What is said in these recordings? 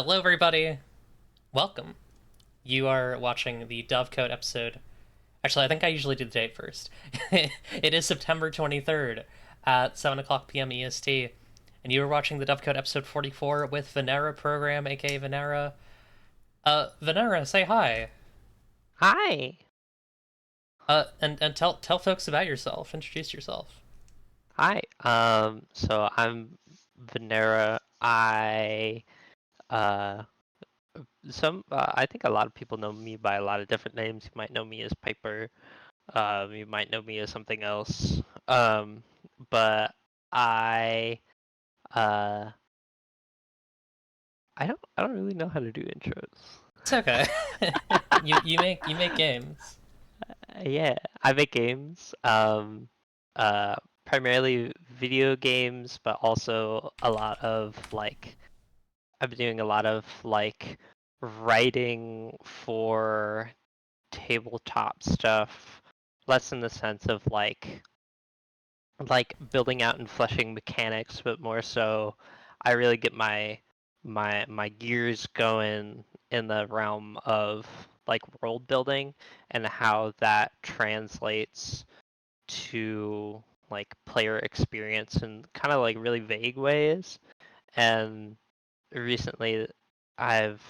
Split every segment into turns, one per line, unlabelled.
Hello, everybody. Welcome. You are watching the DOVECOTE episode. Actually, I think I usually do the date first. It is September 23rd at 7 o'clock p.m. EST, and you are watching the DOVECOTE episode 44 with Venera-Program, aka Venera. Venera, say hi.
Hi.
And tell folks about yourself. Introduce yourself.
Hi. So I'm Venera. Uh, I think a lot of people know me by a lot of different names. You might know me as Piper. You might know me as something else. But I, uh, I don't really know how to do intros.
It's okay. you make games.
Yeah, I make games. Uh, Primarily video games, but also a lot of I've been doing a lot of writing for tabletop stuff, less in the sense of like building out and fleshing mechanics, but more so I really get my gears going in the realm of like world building and how that translates to like player experience in kind of like really vague ways. And recently I've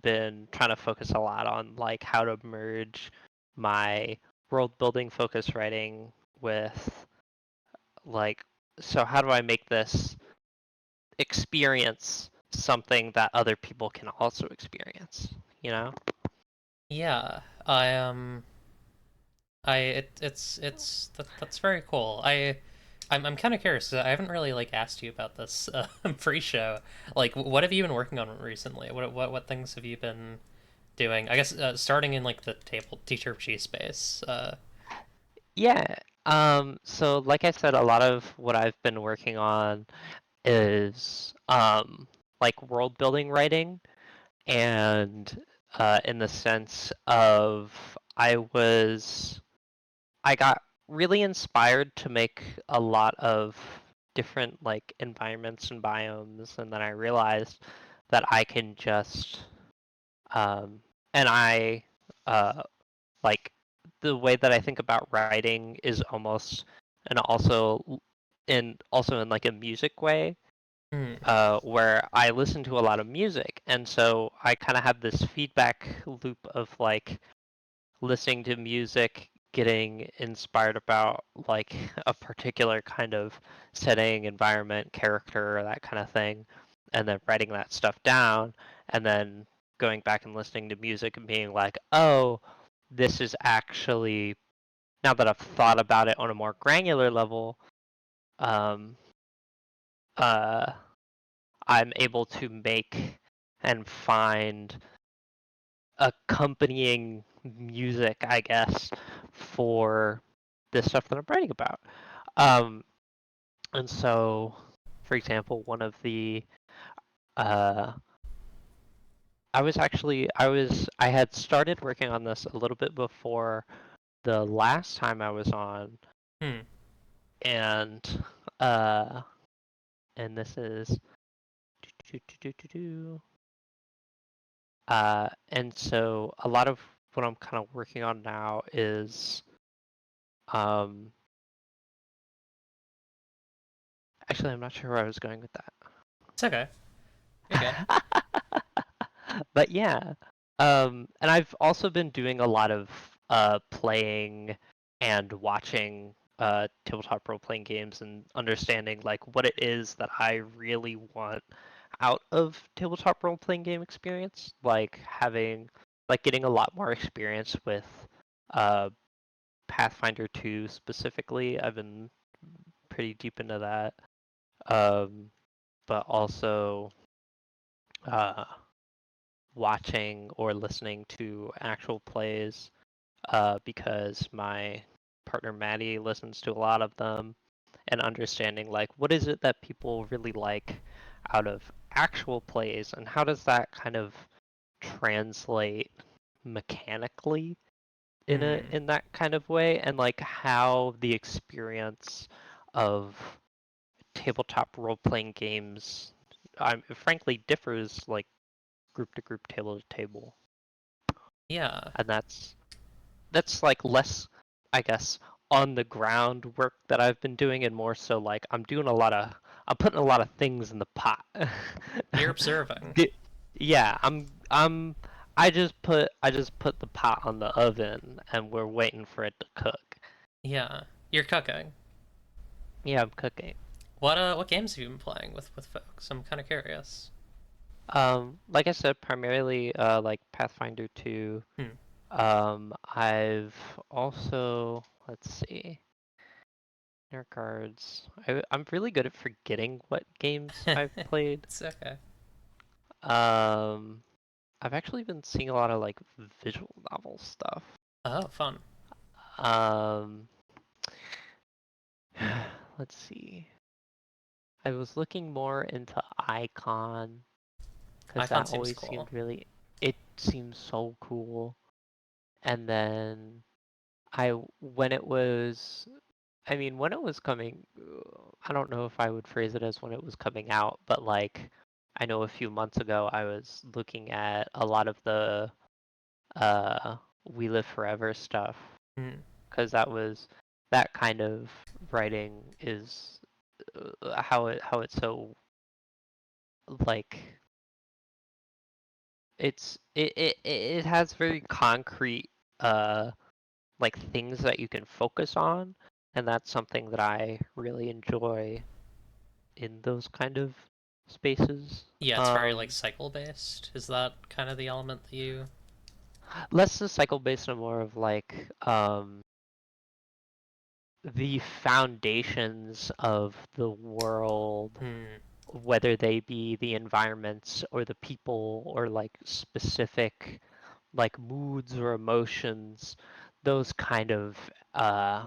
been trying to focus a lot on like how to merge my world building focus writing with like, so how do I make this experience something that other people can also experience, you know?
Yeah, that's very cool. I'm kind of curious. 'Cause I haven't really like asked you about this pre-show. Like, what have you been working on recently? What things have you been doing? I guess starting in like the table teacher G space.
Yeah. So like I said, a lot of what I've been working on is like world building writing, and in the sense of I got really inspired to make a lot of different like environments and biomes, and then I realized that I can just and I uh, like the way that I think about writing is almost and also in like a music way,
Hmm.
where I listen to a lot of music, and so I kind of have this feedback loop of like listening to music, getting inspired about like a particular kind of setting, environment, character, that kind of thing, and then writing that stuff down, and then going back and listening to music and being like, oh, this is actually, now that I've thought about it on a more granular level, um, uh, I'm able to make and find accompanying music, I guess, for this stuff that I'm writing about. Um, and so, for example, one of the uh, I had started working on this a little bit before the last time I was on,
Hmm.
and uh, and this is and so a lot of what I'm kind of working on now is um actually I'm not sure where I was going with
It's okay. You're good.
that. But yeah, and I've also been doing a lot of playing and watching tabletop role playing games and understanding like what it is that I really want out of tabletop role playing game experience, like having like getting a lot more experience with uh Pathfinder 2 specifically. I've been pretty deep into that. Um, but also uh watching or listening to actual plays, because my partner Maddie listens to a lot of them, and understanding like what is it that people really like out of actual plays, and how does that kind of translate mechanically
Hmm.
in that kind of way, and like how the experience of tabletop role playing games frankly differs like group to group, table to table,
Yeah.
and that's like less, I guess, on the ground work that I've been doing, and more so like I'm putting a lot of things in the pot.
You're observing.
Yeah, I just put the pot on the oven, and we're waiting for it to cook.
Yeah. You're cooking.
Yeah, I'm cooking.
What games have you been playing with folks? I'm kind of curious.
Like I said, primarily like Pathfinder 2.
Hmm.
I've also, let's see, inner cards. I'm really good at forgetting what games I've played.
It's okay.
Um, I've actually been seeing a lot of like visual novel stuff.
Oh, fun.
Um, let's see. I was looking more into Icon because
iPhone
that
seems
always
cool.
seemed really, it seems so cool. And then I, when it was, I mean, when it was coming, I don't know if I would phrase it as when it was coming out, but like, I know a few months ago I was looking at a lot of the uh, We Live Forever stuff
Hmm.
because that kind of writing is how it's so like it has very concrete like things that you can focus on, and that's something that I really enjoy in those kind of spaces.
Yeah, it's very like cycle based. Is that kind of the element that you?
Less the cycle based and more of like the foundations of the world,
Hmm.
whether they be the environments or the people or like specific like moods or emotions, those kind of uh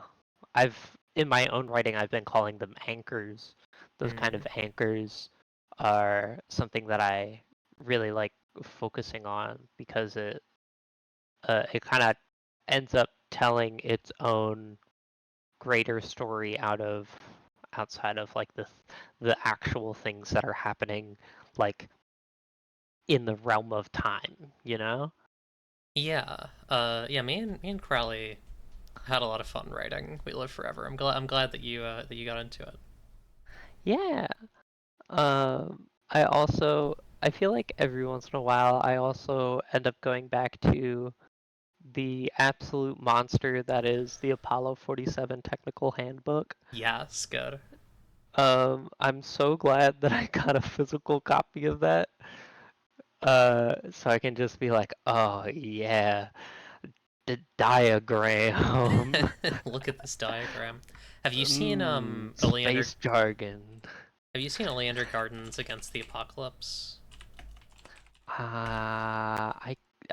I've in my own writing I've been calling them anchors. Those kind
Hmm.
of anchors are something that I really like focusing on because it kind of ends up telling its own greater story outside of like the actual things that are happening like in the realm of time, you know?
Yeah. Yeah. Me and Crowley had a lot of fun writing We Live Forever. I'm glad that you got into it.
Yeah. I also I feel like every once in a while I also end up going back to the absolute monster that is the Apollo 47 technical handbook.
Yes. Good.
I'm so glad that I got a physical copy of that. So I can just be like, oh yeah, the diagram.
Look at this diagram. Have you seen Oleander?
Space jargon.
Have you seen Oleander Gardens Against the Apocalypse?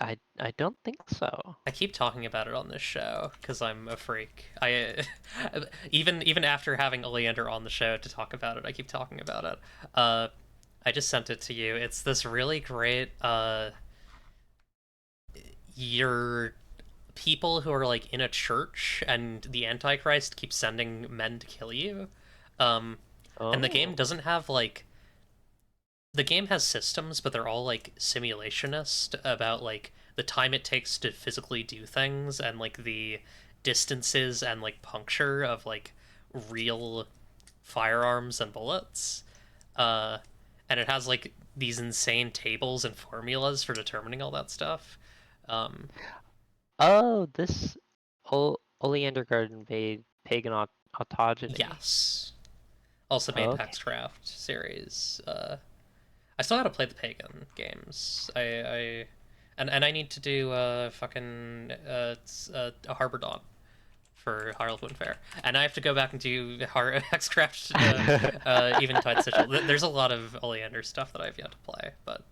I don't think so.
I keep talking about it on this show because I'm a freak. I even after having Oleander on the show to talk about it, I keep talking about it. Uh, I just sent it to you. It's this really great. You're people who are like in a church, and the Antichrist keeps sending men to kill you. Um, and the game
Oh.
doesn't have like the game has systems, but they're all like simulationist about like the time it takes to physically do things and like the distances and like puncture of like real firearms and bullets. Uh, and it has like these insane tables and formulas for determining all that stuff. Um,
Oh, this Oleander Garden made pagan autogeny.
yes. Also made
Okay.
Hexcraft series. I still gotta play the pagan games. And I need to do fucking a Harbor Dawn for Harlequin Fair, and I have to go back and do Hexcraft Eventide Sigil. There's a lot of Oleander stuff that I've yet to play, but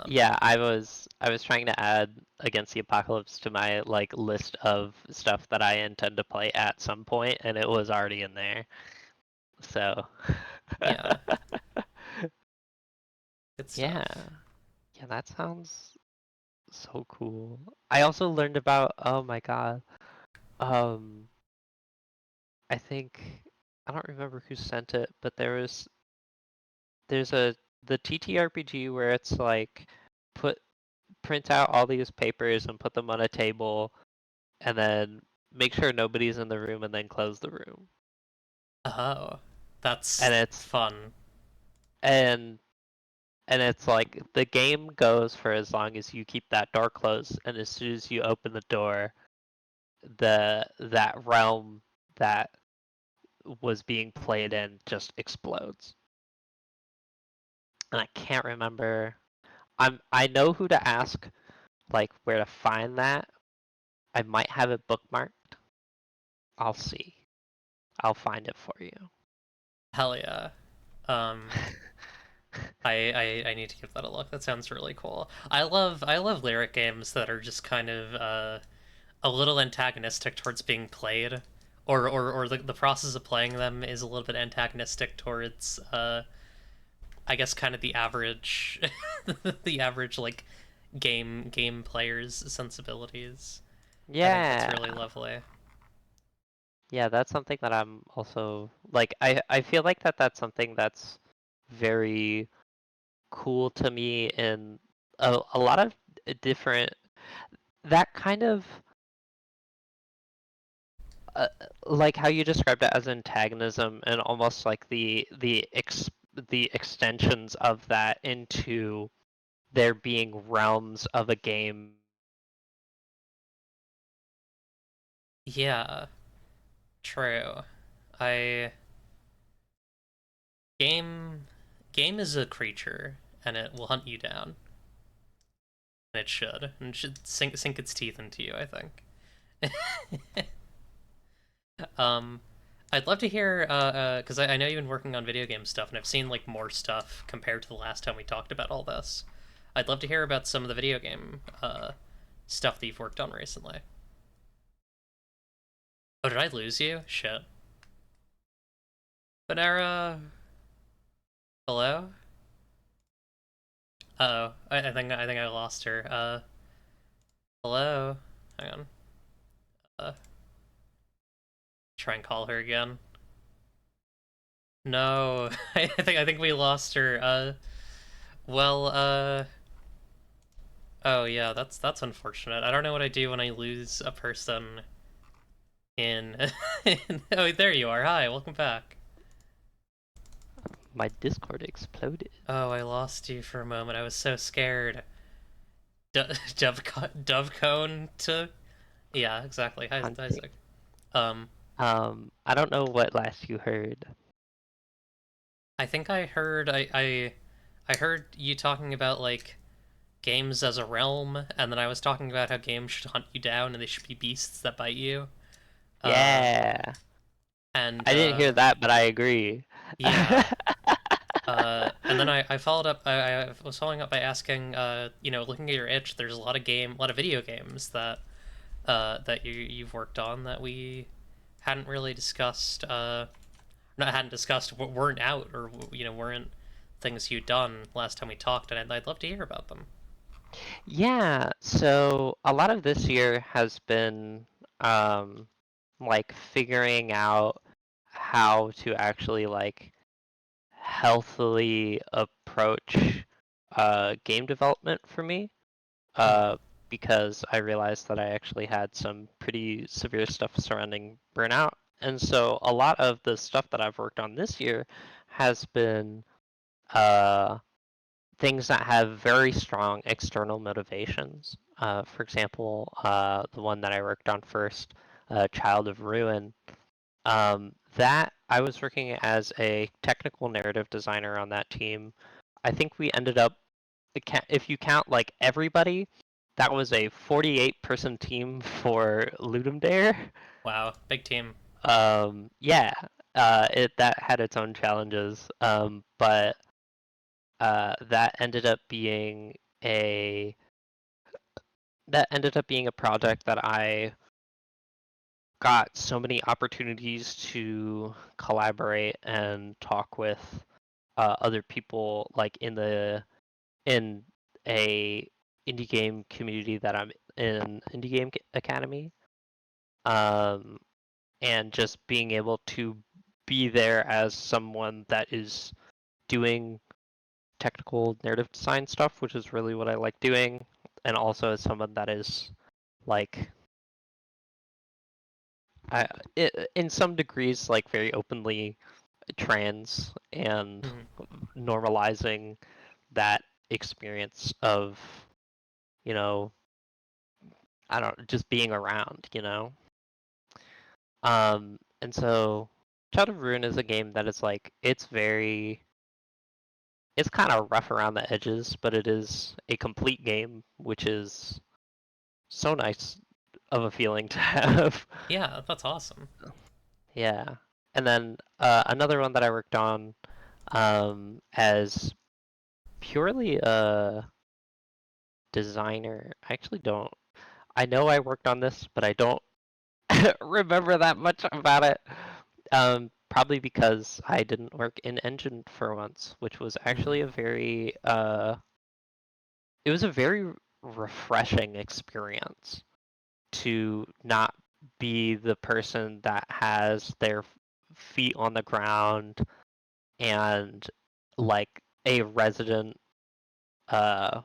Yeah, I was trying to add Against the Apocalypse to my like list of stuff that I intend to play at some point, and it was already in there. So
yeah, good
yeah,
stuff.
yeah, that sounds so cool. I also learned about, oh my God, um, I think I don't remember who sent it, but there's the TTRPG where it's like put print out all these papers and put them on a table, and then make sure nobody's in the room, and then close the room.
Oh,
And
that's
it's
fun.
and and it's like the game goes for as long as you keep that door closed, and as soon as you open the door, that realm that was being played in just explodes. And I can't remember. I know who to ask, like where to find that. I might have it bookmarked. I'll see. I'll find it for you.
Hell yeah. Um, I need to give that a look. That sounds really cool. I love lyric games that are just kind of a little antagonistic towards being played, or the process of playing them is a little bit antagonistic towards I guess kind of the average the average like game player's sensibilities. I think that's
Yeah.
really lovely.
Yeah, that's something that I'm also like I feel like that's something that's very cool to me in a lot of different that kind of uh, like how you described it as antagonism and almost like the extensions of that into there being realms of a game.
Yeah, true. I game game is a creature and it will hunt you down. And it should sink its teeth into you, I think. Um, I'd love to hear, because I know you've been working on video game stuff, and I've seen like more stuff compared to the last time we talked about all this. I'd love to hear about some of the video game stuff that you've worked on recently. Oh, did I lose you? Shit. Venera, hello? Uh-oh, I think I lost her. Hello? Hang on. Uh, try and call her again. No, I think we lost her. Well, oh yeah, that's unfortunate. I don't know what I do when I lose a person in. Oh, there you are. Hi, welcome back.
My Discord exploded.
Oh, I lost you for a moment. I was so scared. Dovecone to. Yeah, exactly. Hi,
Hunting.
Isaac. Um,
I don't know what last you heard.
I think I heard you talking about like games as a realm, and then I was talking about how games should hunt you down and they should be beasts that bite you. Uh,
Yeah.
and
I didn't hear that, but I agree.
yeah. And then I followed up. I was following up by asking, looking at your itch, there's a lot of video games that that you've worked on that we hadn't really discussed. Not hadn't discussed, weren't out, or weren't things you'd done last time we talked, and I'd love to hear about them.
Yeah, so a lot of this year has been um like figuring out how to actually like healthily approach game development for me.
Hmm.
Uh because I realized that I actually had some pretty severe stuff surrounding burnout. And so a lot of the stuff that I've worked on this year has been uh things that have very strong external motivations. For example, the one that I worked on first, Child of Ruin, that I was working as a technical narrative designer on that team. I think we ended up, if you count like everybody, that was a 48-person team for Ludum Dare.
Wow, big team.
Yeah, it that had its own challenges, but that ended up being a project that I got so many opportunities to collaborate and talk with other people like in a indie game community that I'm in, indie game academy, um, and just being able to be there as someone that is doing technical narrative design stuff, which is really what I like doing, and also as someone that is like in some degrees like very openly trans and
Mhm.
normalizing that experience of, you know, I don't just being around, you know. And so Child of Ruin is a game that is like it's kind of rough around the edges, but it is a complete game, which is so nice of a feeling to have.
Yeah, that's awesome.
Yeah. And then another one that I worked on as purely a designer. I actually don't. I know I worked on this, but I don't remember that much about it. Probably because I didn't work in engine for once, which was actually
Mhm.
a very it was a very refreshing experience to not be the person that has their feet on the ground and like a resident uh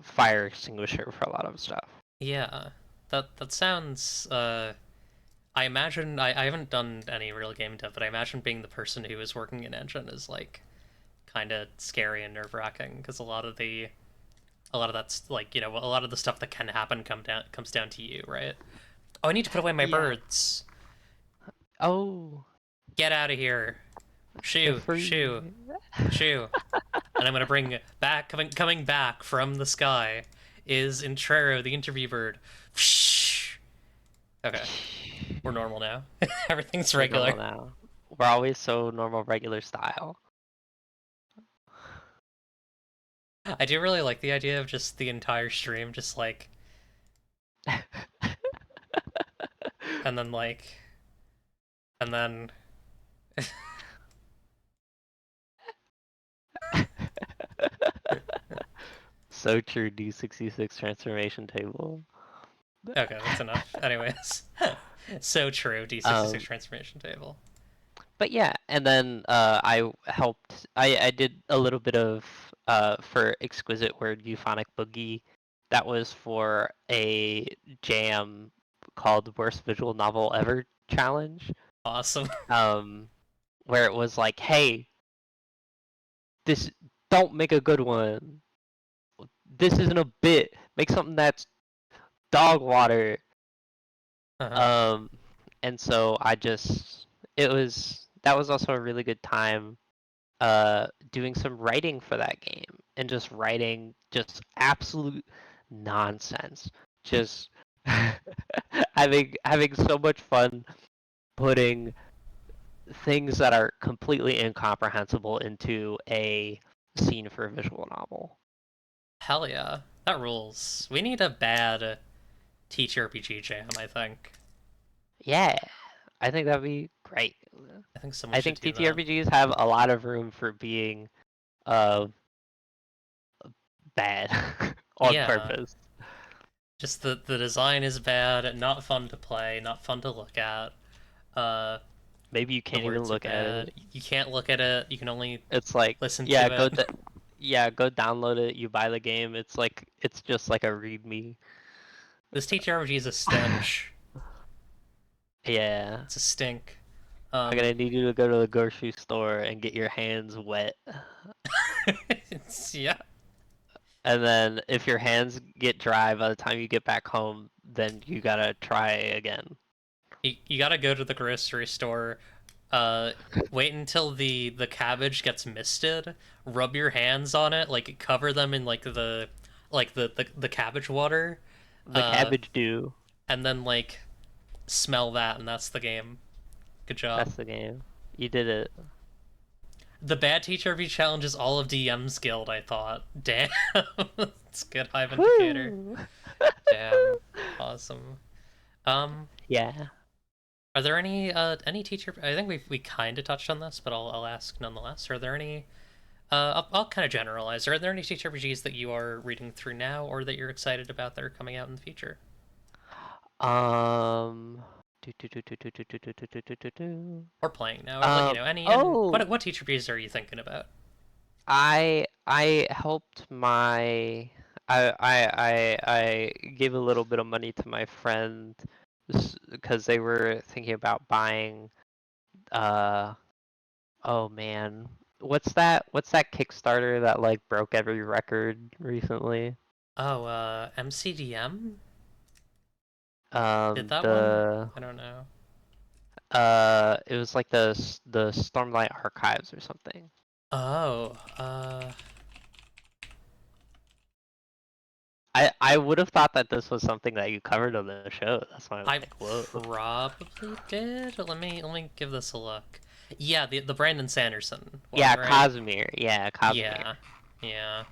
fire extinguisher for a lot of stuff.
Yeah, that sounds. I imagine I haven't done any real game dev, but I imagine being the person who is working in engine is like kind of scary and nerve wracking because a lot of that's like a lot of the stuff that can happen comes down to you, right? Oh, I need to put away my
Yeah.
birds.
Oh,
Get out of here.
they're
Shoo, shoo,
free.
shoo. And I'm gonna bring back coming back from the sky is Intrero, the interview bird. Okay, we're normal now. Everything's
We're
regular.
normal now. We're always so normal, regular style.
I do really like the idea of just the entire stream, just like, and then like, and then
So true, D66 transformation table.
okay, that's enough. Anyways, so true. D66
Um,
transformation table.
but yeah, and then I helped. I did a little bit of for Exquisite Word Euphonic Boogie. That was for a jam called Worst Visual Novel Ever Challenge.
Awesome.
Um, where it was like, hey, this don't make a good one. This isn't a bit. Make something that's dog water.
Uh-huh.
Um, and so I just it was that was also a really good time doing some writing for that game and just writing just absolute nonsense. Just having so much fun putting things that are completely incomprehensible into a scene for a visual novel.
Hell yeah, that rules. We need a bad TTRPG jam. I think.
Yeah, I think that'd be great.
I think someone
I
should
think
do that.
TTRPGs have a lot of room for being uh bad on
Yeah,
purpose.
just the design is bad, not fun to play, not fun to look at. Uh,
Maybe you
the
can't even
words are
look at
bad.
it.
You can't look at it. You can only
It's like,
listen
yeah,
to it.
yeah, go download it. You buy the game. It's like it's just like a readme.
This TTRPG is a stench.
Yeah,
It's a stink.
I'm gonna
Um,
need you to go to the grocery store and get your hands wet.
yeah.
And then if your hands get dry by the time you get back home, then you gotta try again.
You gotta go to the grocery store. Uh, wait until the cabbage gets misted. Rub your hands on it, like cover them in the cabbage water.
The
Uh,
cabbage do.
and then like smell that, and that's the game. Good job.
That's the game. You did it.
The bad TTRP challenge is all of DM's guild. I thought. Damn, it's good Hive indicator.
Woo!
Damn, awesome. Um,
Yeah.
are there any teacher? I think we kind of touched on this, but I'll ask nonetheless. Are there any? I'll kind of generalize. Are there any TTRPGs that you are reading through now, or that you're excited about that are coming out in the future,
Um. Do.
or playing now, or like
Um.
any? And
Oh.
what TTRPGs are you thinking about?
I helped my I gave a little bit of money to my friend because they were thinking about buying uh oh man, what's that Kickstarter that like broke every record recently?
Oh, MCDM did that one?
The
I don't know.
it was like the Stormlight Archives or something.
Oh,
I would have thought that this was something that you covered on the show. That's why I was
I
like, whoa.
probably did. Let me give this a look. Yeah, the Brandon Sanderson one,
Yeah,
right?
Cosmere. Yeah,
Yeah,
Cosmere.
yeah.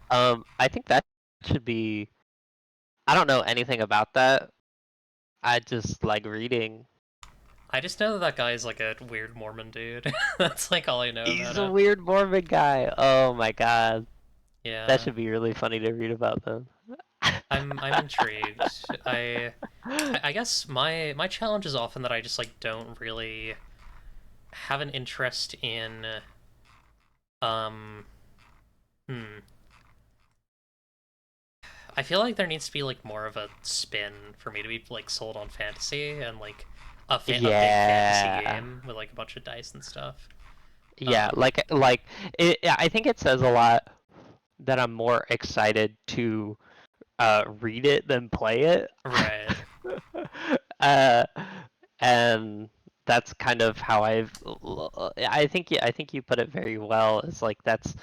I think that should be. I don't know anything about that. I just like reading.
I just know that that guy is like a weird Mormon dude. That's like all I know about
He's a
him.
weird Mormon guy. Oh my god, that
Yeah,
should be really funny to read about them.
I'm intrigued. I guess my challenge is often that I just like don't really have an interest in um hmm. I feel like there needs to be like more of a spin for me to be like sold on fantasy and like a big fantasy
Yeah,
game with like a bunch of dice and stuff.
yeah. Like it. I think it says a lot that I'm more excited to read it than play it.
Right.
uh, and that's kind of how I think you put it very well. It's like that's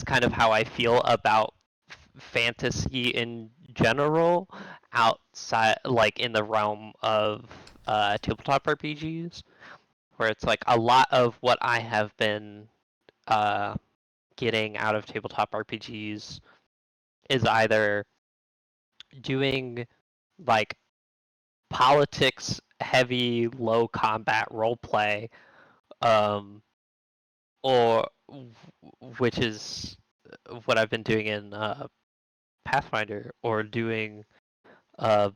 kind of how I feel about fantasy in general, outside like in the realm of tabletop RPGs, where it's like a lot of what I have been uh, getting out of tabletop RPGs is either doing like politics heavy low combat role play, um, or which is what I've been doing in Pathfinder, or doing uh,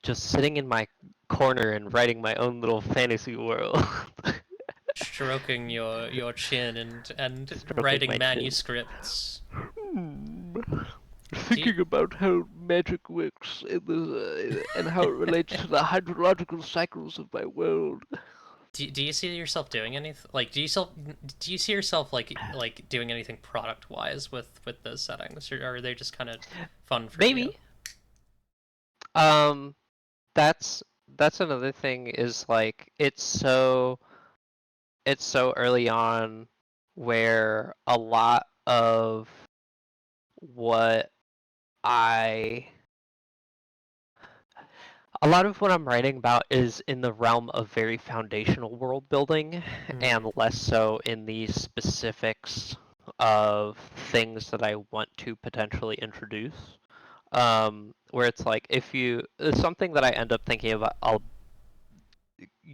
just sitting in my corner and writing my own little fantasy world.
Stroking your chin and
Stroking
writing
my chin.
manuscripts. Do you,
Thinking about how magic works and how it relates to the hydrological cycles of my world.
do you see yourself doing anything like do you see yourself like doing anything product wise with those settings, or are they just kind of fun for you?
Maybe. Um, that's that's another thing is like it's so early on where what I a lot of what I'm writing about is in the realm of very foundational world building
Hmm.
and less so in the specifics of things that I want to potentially introduce. Where it's like if you something that I end up thinking about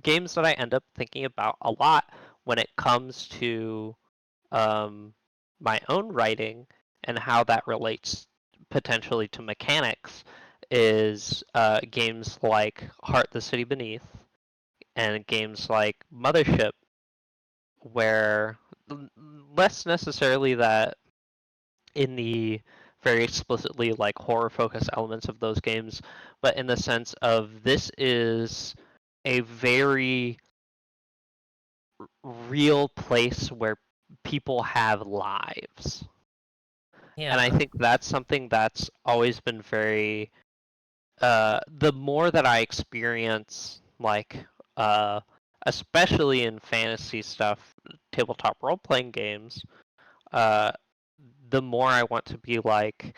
games that I end up thinking about a lot when it comes to um, my own writing and how that relates potentially to mechanics is games like Heart the City Beneath and games like Mothership, where less necessarily that in the very explicitly like horror focused elements of those games, but in the sense of this is a very real place where people have lives. And I
Yeah.
think that's something that's always been very the more that I experience like uh especially in fantasy stuff, tabletop role playing games, uh the more I want to be like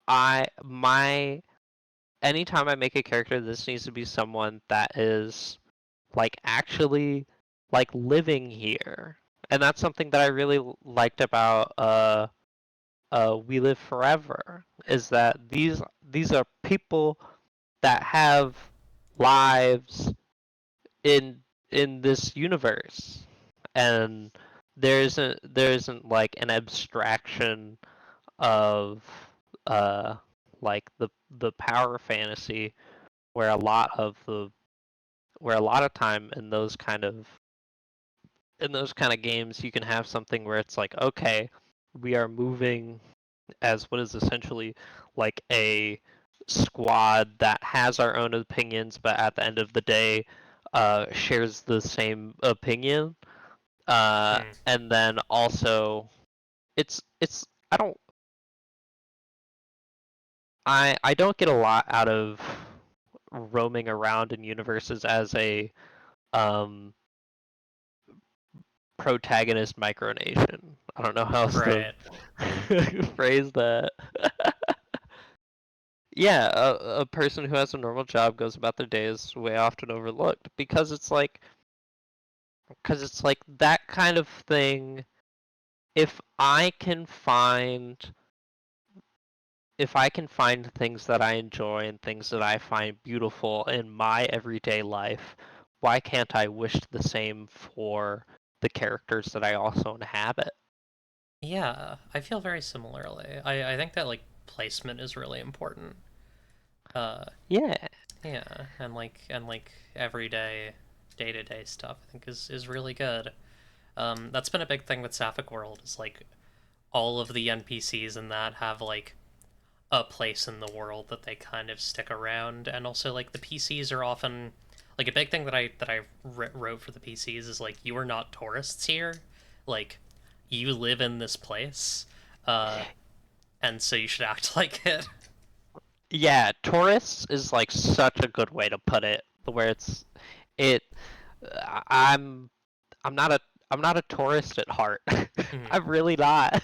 I my anytime I make a character, this needs to be someone that is like actually like living here. And that's something that I really liked about We Live Forever is that these are people that have lives in this universe, and there isn't like an abstraction of uh like the power fantasy where a lot of time in those kind of games you can have something where it's like okay, we are moving as what is essentially like a squad that has our own opinions, but at the end of the day, shares the same opinion.
Hmm.
And then also, it's I don't get a lot out of roaming around in universes as a um protagonist micronation. I don't know how else to
Right.
phrase that. Yeah, a person who has a normal job goes about their day is way often overlooked because it's like that kind of thing. If I can find if I can find things that I enjoy and things that I find beautiful in my everyday life, why can't I wish the same for the characters that I also inhabit?
Yeah, I feel very similarly. I think that like placement is really important. Uh,
Yeah,
yeah, and like everyday, day-to-day stuff I think is really good. That's been a big thing with Sapphic World is like all of the NPCs in that have like a place in the world that they kind of stick around, and also like the PCs are often like a big thing that I wrote for the PCs is like you are not tourists here, like you live in this place, uh, and so you should act like it.
yeah. Tourists is like such a good way to put it. Where it. I'm I'm not a I'm not a tourist at heart.
Mhm.
I'm really not.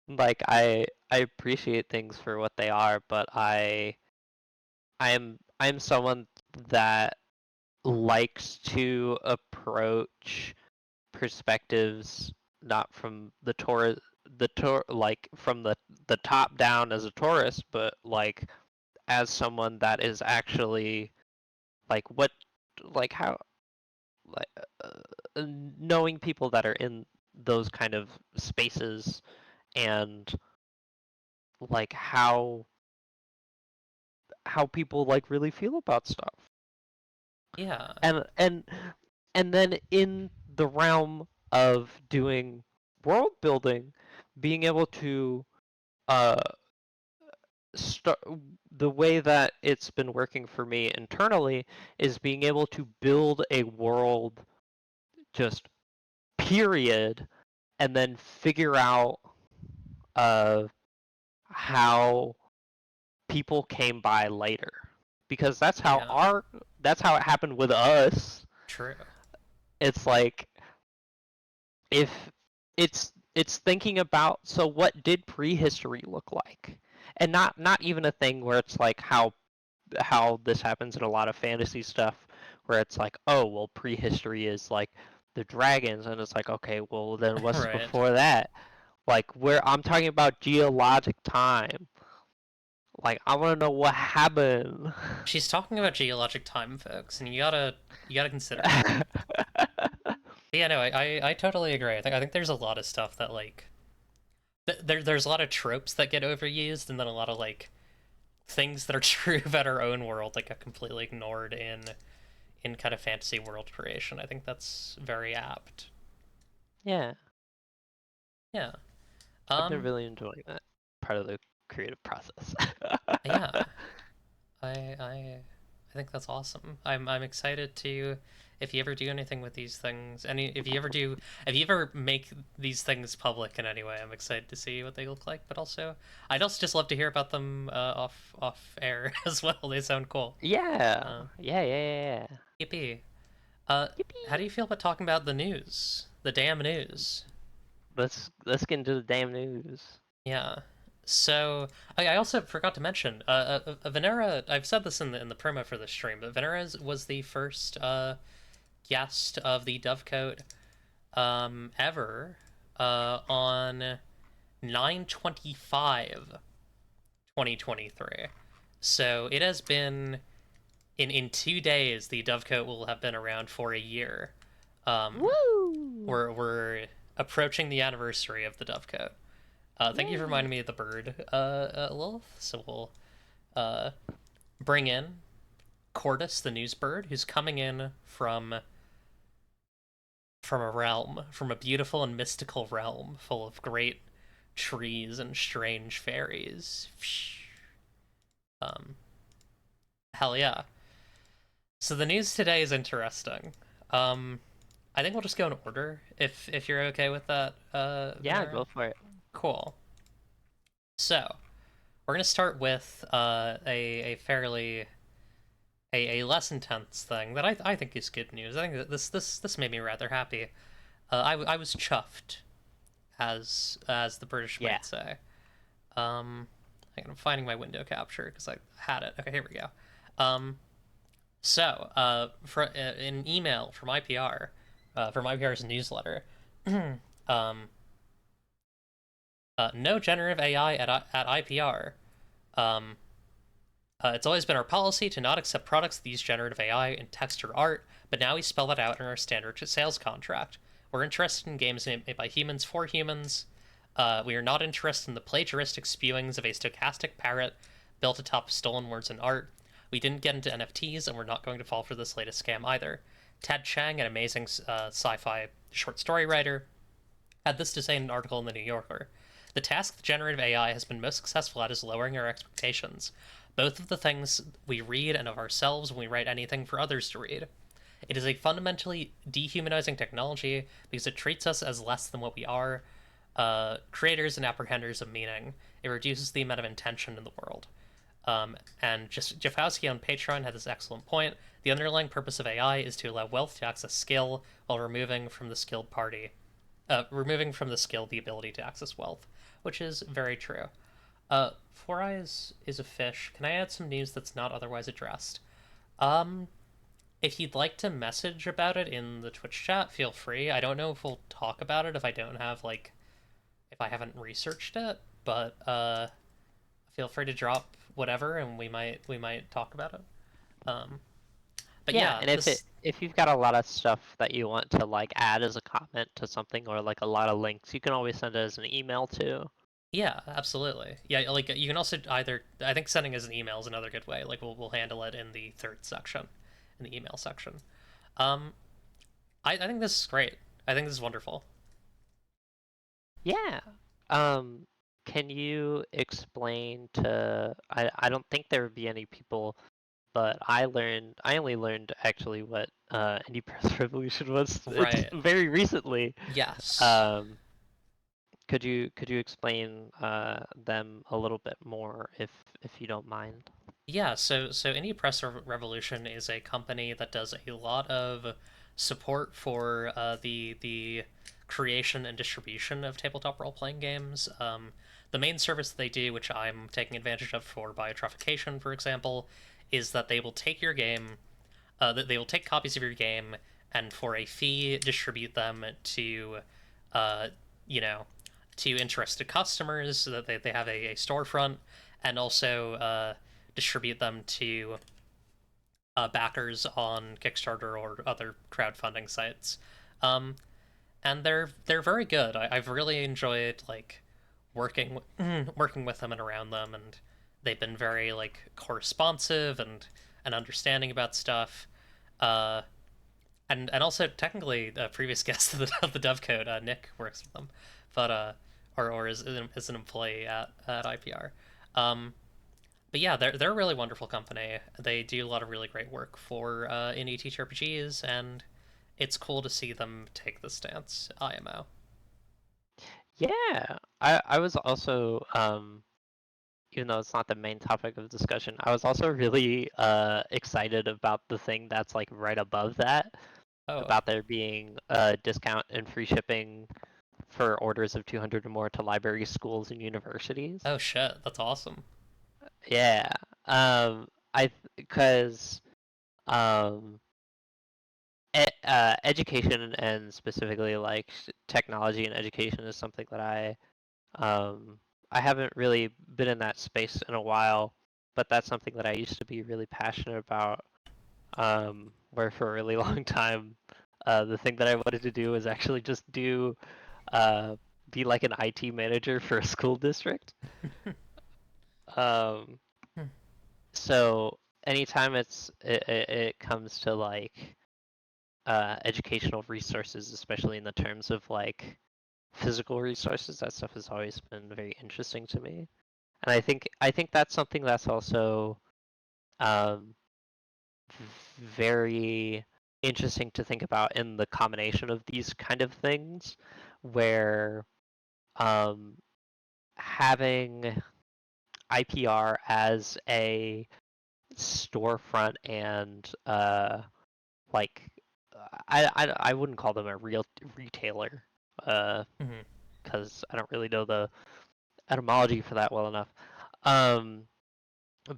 Like I appreciate things for what they are, but I'm someone that likes to approach perspectives not from the tour like from the top down as a tourist, but like as someone that is actually like what like how like knowing people that are in those kind of spaces and like how people like really feel about stuff.
Yeah,
And then in the realm of doing world building, being able to uh start the way that it's been working for me internally is being able to build a world just period and then figure out uh how people came by later because
yeah,
that's how it happened with us.
true.
It's like if it's thinking about so what did prehistory look like, and not even a thing where it's like how this happens in a lot of fantasy stuff where it's like, oh well, prehistory is like the dragons, and it's like, okay, well then what's
Right.
before that? Like where I'm talking about geologic time. Like I want to know what happened.
She's talking about geologic time, folks, and you gotta consider it. Yeah, no, I totally agree. I think there's a lot of stuff that like there's a lot of tropes that get overused, and then a lot of like things that are true about our own world like get completely ignored in kind of fantasy world creation. I think that's very apt.
Yeah,
Yeah.
I've been
Um.
really enjoying that part of the creative process.
Yeah. I think that's awesome. I'm excited to if you ever do anything with these things, any if you ever make these things public in any way, I'm excited to see what they look like. But also, I'd also just love to hear about them off air as well. They sound cool.
Yeah,
Uh,
yeah.
Yippee. How
Yippee!
do you feel about talking about the news? The damn news.
Let's get into the damn news.
Yeah. So I also forgot to mention Venera. I've said this in the promo for the stream, but Venera was the first guest of the Dovecote ever on 9/25/2023. So it has been in 2 days. The Dovecote will have been around for a year. Um,
Woo!
we're approaching the anniversary of the Dovecote. Thank you for
Yay!
reminding me of the bird, Lilith. So we'll uh, bring in Cordis, the news bird, who's coming in from from a realm, from a beautiful and mystical realm full of great trees and strange fairies. Um, hell yeah. So the news today is interesting. Um, I think we'll just go in order if you're okay with that,
Yeah,
Venera.
go for it.
Cool. So we're gonna start with a fairly a less intense thing that I think is good news. I think that this made me rather happy. I was chuffed, as the British
Yeah.
might say. Um, I'm finding my window capture because I had it. Okay, here we go. Um, for an email from IPR, from IPR's newsletter, um, no generative AI at IPR. Um, it's always been our policy to not accept products that use generative AI in text or art, but now we spell that out in our standard sales contract. We're interested in games made by humans for humans. We are not interested in the plagiaristic spewings of a stochastic parrot built atop stolen words and art. We didn't get into NFTs, and we're not going to fall for this latest scam either. Ted Chiang, an amazing sci-fi short story writer, had this to say in an article in the New Yorker. The task that generative AI has been most successful at is lowering our expectations, both of the things we read and of ourselves when we write anything for others to read. It is a fundamentally dehumanizing technology because it treats us as less than what we are, creators and apprehenders of meaning. It reduces the amount of intention in the world. And just Jafowski on Patreon had this excellent point. The underlying purpose of AI is to allow wealth to access skill while removing from the skill the ability to access wealth, which is very true. Four Eyes is a fish. Can I add some news that's not otherwise addressed? Um, if you'd like to message about it in the Twitch chat, feel free. I don't know if we'll talk about it if I don't have if I haven't researched it, but feel free to drop whatever, and we might talk about it. Um, but
Yeah,
yeah,
and if you've got a lot of stuff that you want to like add as a comment to something or like a lot of links, you can always send it as an email too.
Yeah, absolutely. Yeah, like you can also either I think sending as an email is another good way. Like we'll handle it in the third section, in the email section. Um, I think this is great. I think this is wonderful.
Yeah. Um, can you explain to I don't think there would be any people, but I only learned actually what indie press revolution was it's
Right.
very recently.
Yes.
Um, could you explain them a little bit more if you don't mind?
Yeah, so Indie Press Revolution is a company that does a lot of support for the creation and distribution of tabletop role playing games. The main service that they do, which I'm taking advantage of for Biotraffication, for example, is that they will take your game, that they will take copies of your game and for a fee distribute them to, uh, you know, to interested customers so that they have a storefront, and also distribute them to backers on Kickstarter or other crowdfunding sites. Um, and they're very good. I've really enjoyed like working with them and around them, and they've been very like corresponsive and understanding about stuff. Uh, and also technically a previous guest of the DoveCode, Nick works with them, but or is an employee at IPR. Um, but yeah, they're a really wonderful company. They do a lot of really great work for indie TTRPGs, and it's cool to see them take the stance. IMO.
Yeah, I was also even though it's not the main topic of discussion, I was also really excited about the thing that's like right above that,
Oh,
about there being a discount and free shipping for orders of 200 or more to libraries, schools, and universities.
oh shit, that's awesome.
Yeah, I because um, education and specifically like technology and education is something that um, I haven't really been in that space in a while, but that's something that I used to be really passionate about. Where for a really long time, the thing that I wanted to do was actually just uh, be like an IT manager for a school district. Um, so anytime it comes to like educational resources, especially in the terms of like physical resources. That stuff has always been very interesting to me, and I think that's something that's also um, very interesting to think about in the combination of these kind of things, where um, having IPR as a storefront and like I wouldn't call them a real retailer
Hmm.
because I don't really know the etymology for that well enough. Um,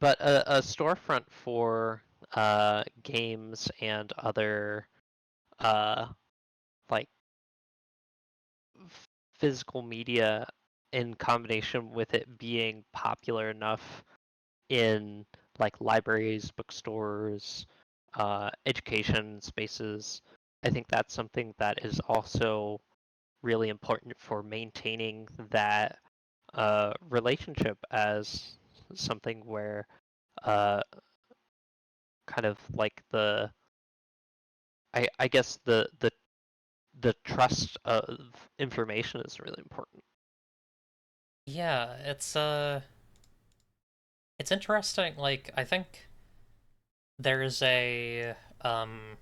but a storefront for games and other uh, like physical media in combination with it being popular enough in like libraries, bookstores, education spaces. I think that's something that is also really important for maintaining that relationship as something where uh, kind of like I guess the trust of information is really important.
Yeah, it's interesting. Like, I think there's a um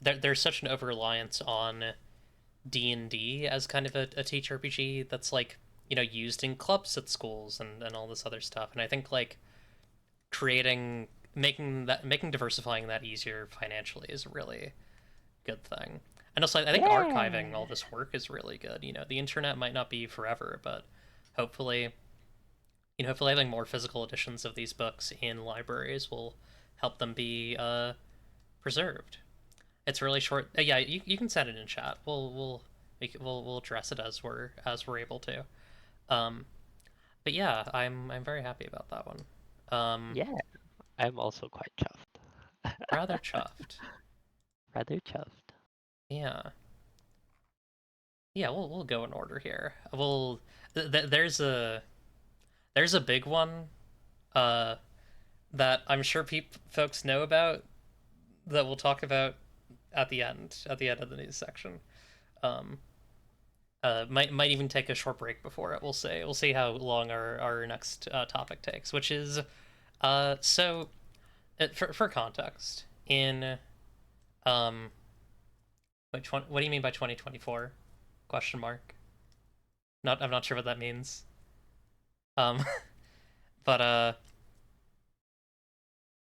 there's such an over reliance on D&D as kind of a teach RPG that's like, used in clubs at schools and all this other stuff. And I think like creating making diversifying that easier financially is a really good thing. And also I think archiving all
Yeah.
this work is really good. The internet might not be forever, but hopefully, hopefully having more physical editions of these books in libraries will help them be preserved. It's really short. Yeah, you can send it in chat. We'll address it as we're able to. Um, but yeah, I'm very happy about that one. Um,
Yeah, I'm also quite chuffed.
Rather chuffed.
Rather chuffed.
Yeah, yeah. We'll go in order here. There's a big one uh that I'm sure folks know about that we'll talk about at the end of the news section. Um, might even take a short break before it. We'll see how long our next topic takes, which is so for context in um what do you mean by 2024 question mark? I'm not sure what that means. Um, but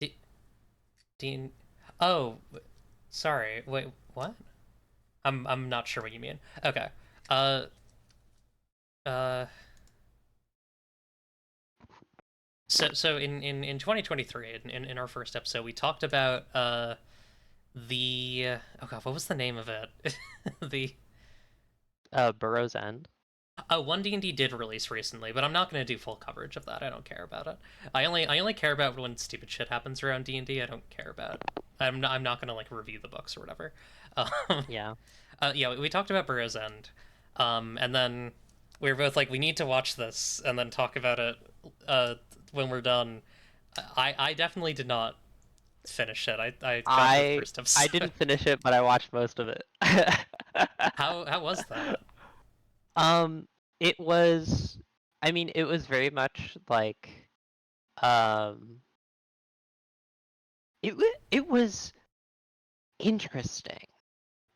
D- Dean. Oh, sorry. Wait, what? I'm not sure what you mean. Okay. Uh uh. So in 2023 in our first episode we talked about the oh god, what was the name of it? the
Burrow's End.
One D&D did release recently, but I'm not going to do full coverage of that. I don't care about it. I only care about when stupid shit happens around D&D. I don't care about. I'm not going to like review the books or whatever. Um,
Yeah.
yeah, we talked about Burrow's End, and then we were both like, we need to watch this and then talk about it when we're done. I definitely did not finish it. I got through the
I
first
I
episode.
didn't finish it, but I watched most of it.
How was that?
um, it was. I mean, it was very much like um, it was interesting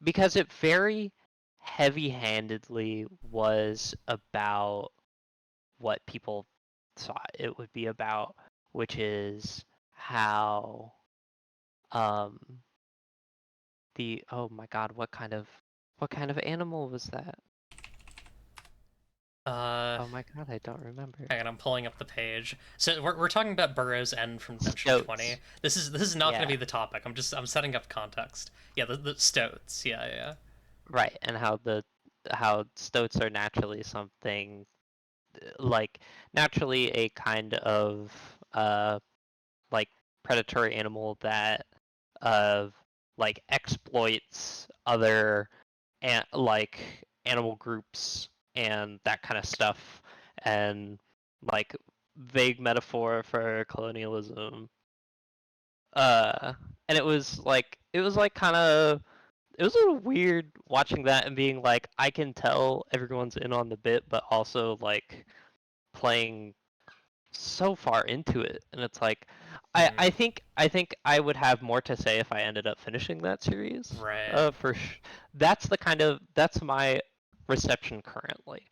because it very heavy-handedly was about what people thought it would be about, which is how um the oh my god, what kind of animal was that?
Uh,
Oh my god, I don't remember.
Hang on, I'm pulling up the page. So we're talking about Burrow's End from Adventure 20.
Stoats.
This is not going to
Yeah,
be the topic. I'm setting up context. Yeah, the Stoats. Yeah, yeah.
right. And how stoats are naturally something like naturally a kind of uh like predatory animal that uh like exploits other like animal groups and that kind of stuff, and like vague metaphor for colonialism. and it was like kind of it was a little weird watching that and being like, I can tell everyone's in on the bit, but also like playing so far into it, and it's like, I
Hmm.
I think I think I would have more to say if I ended up finishing that series.
Right.
That's my reception currently.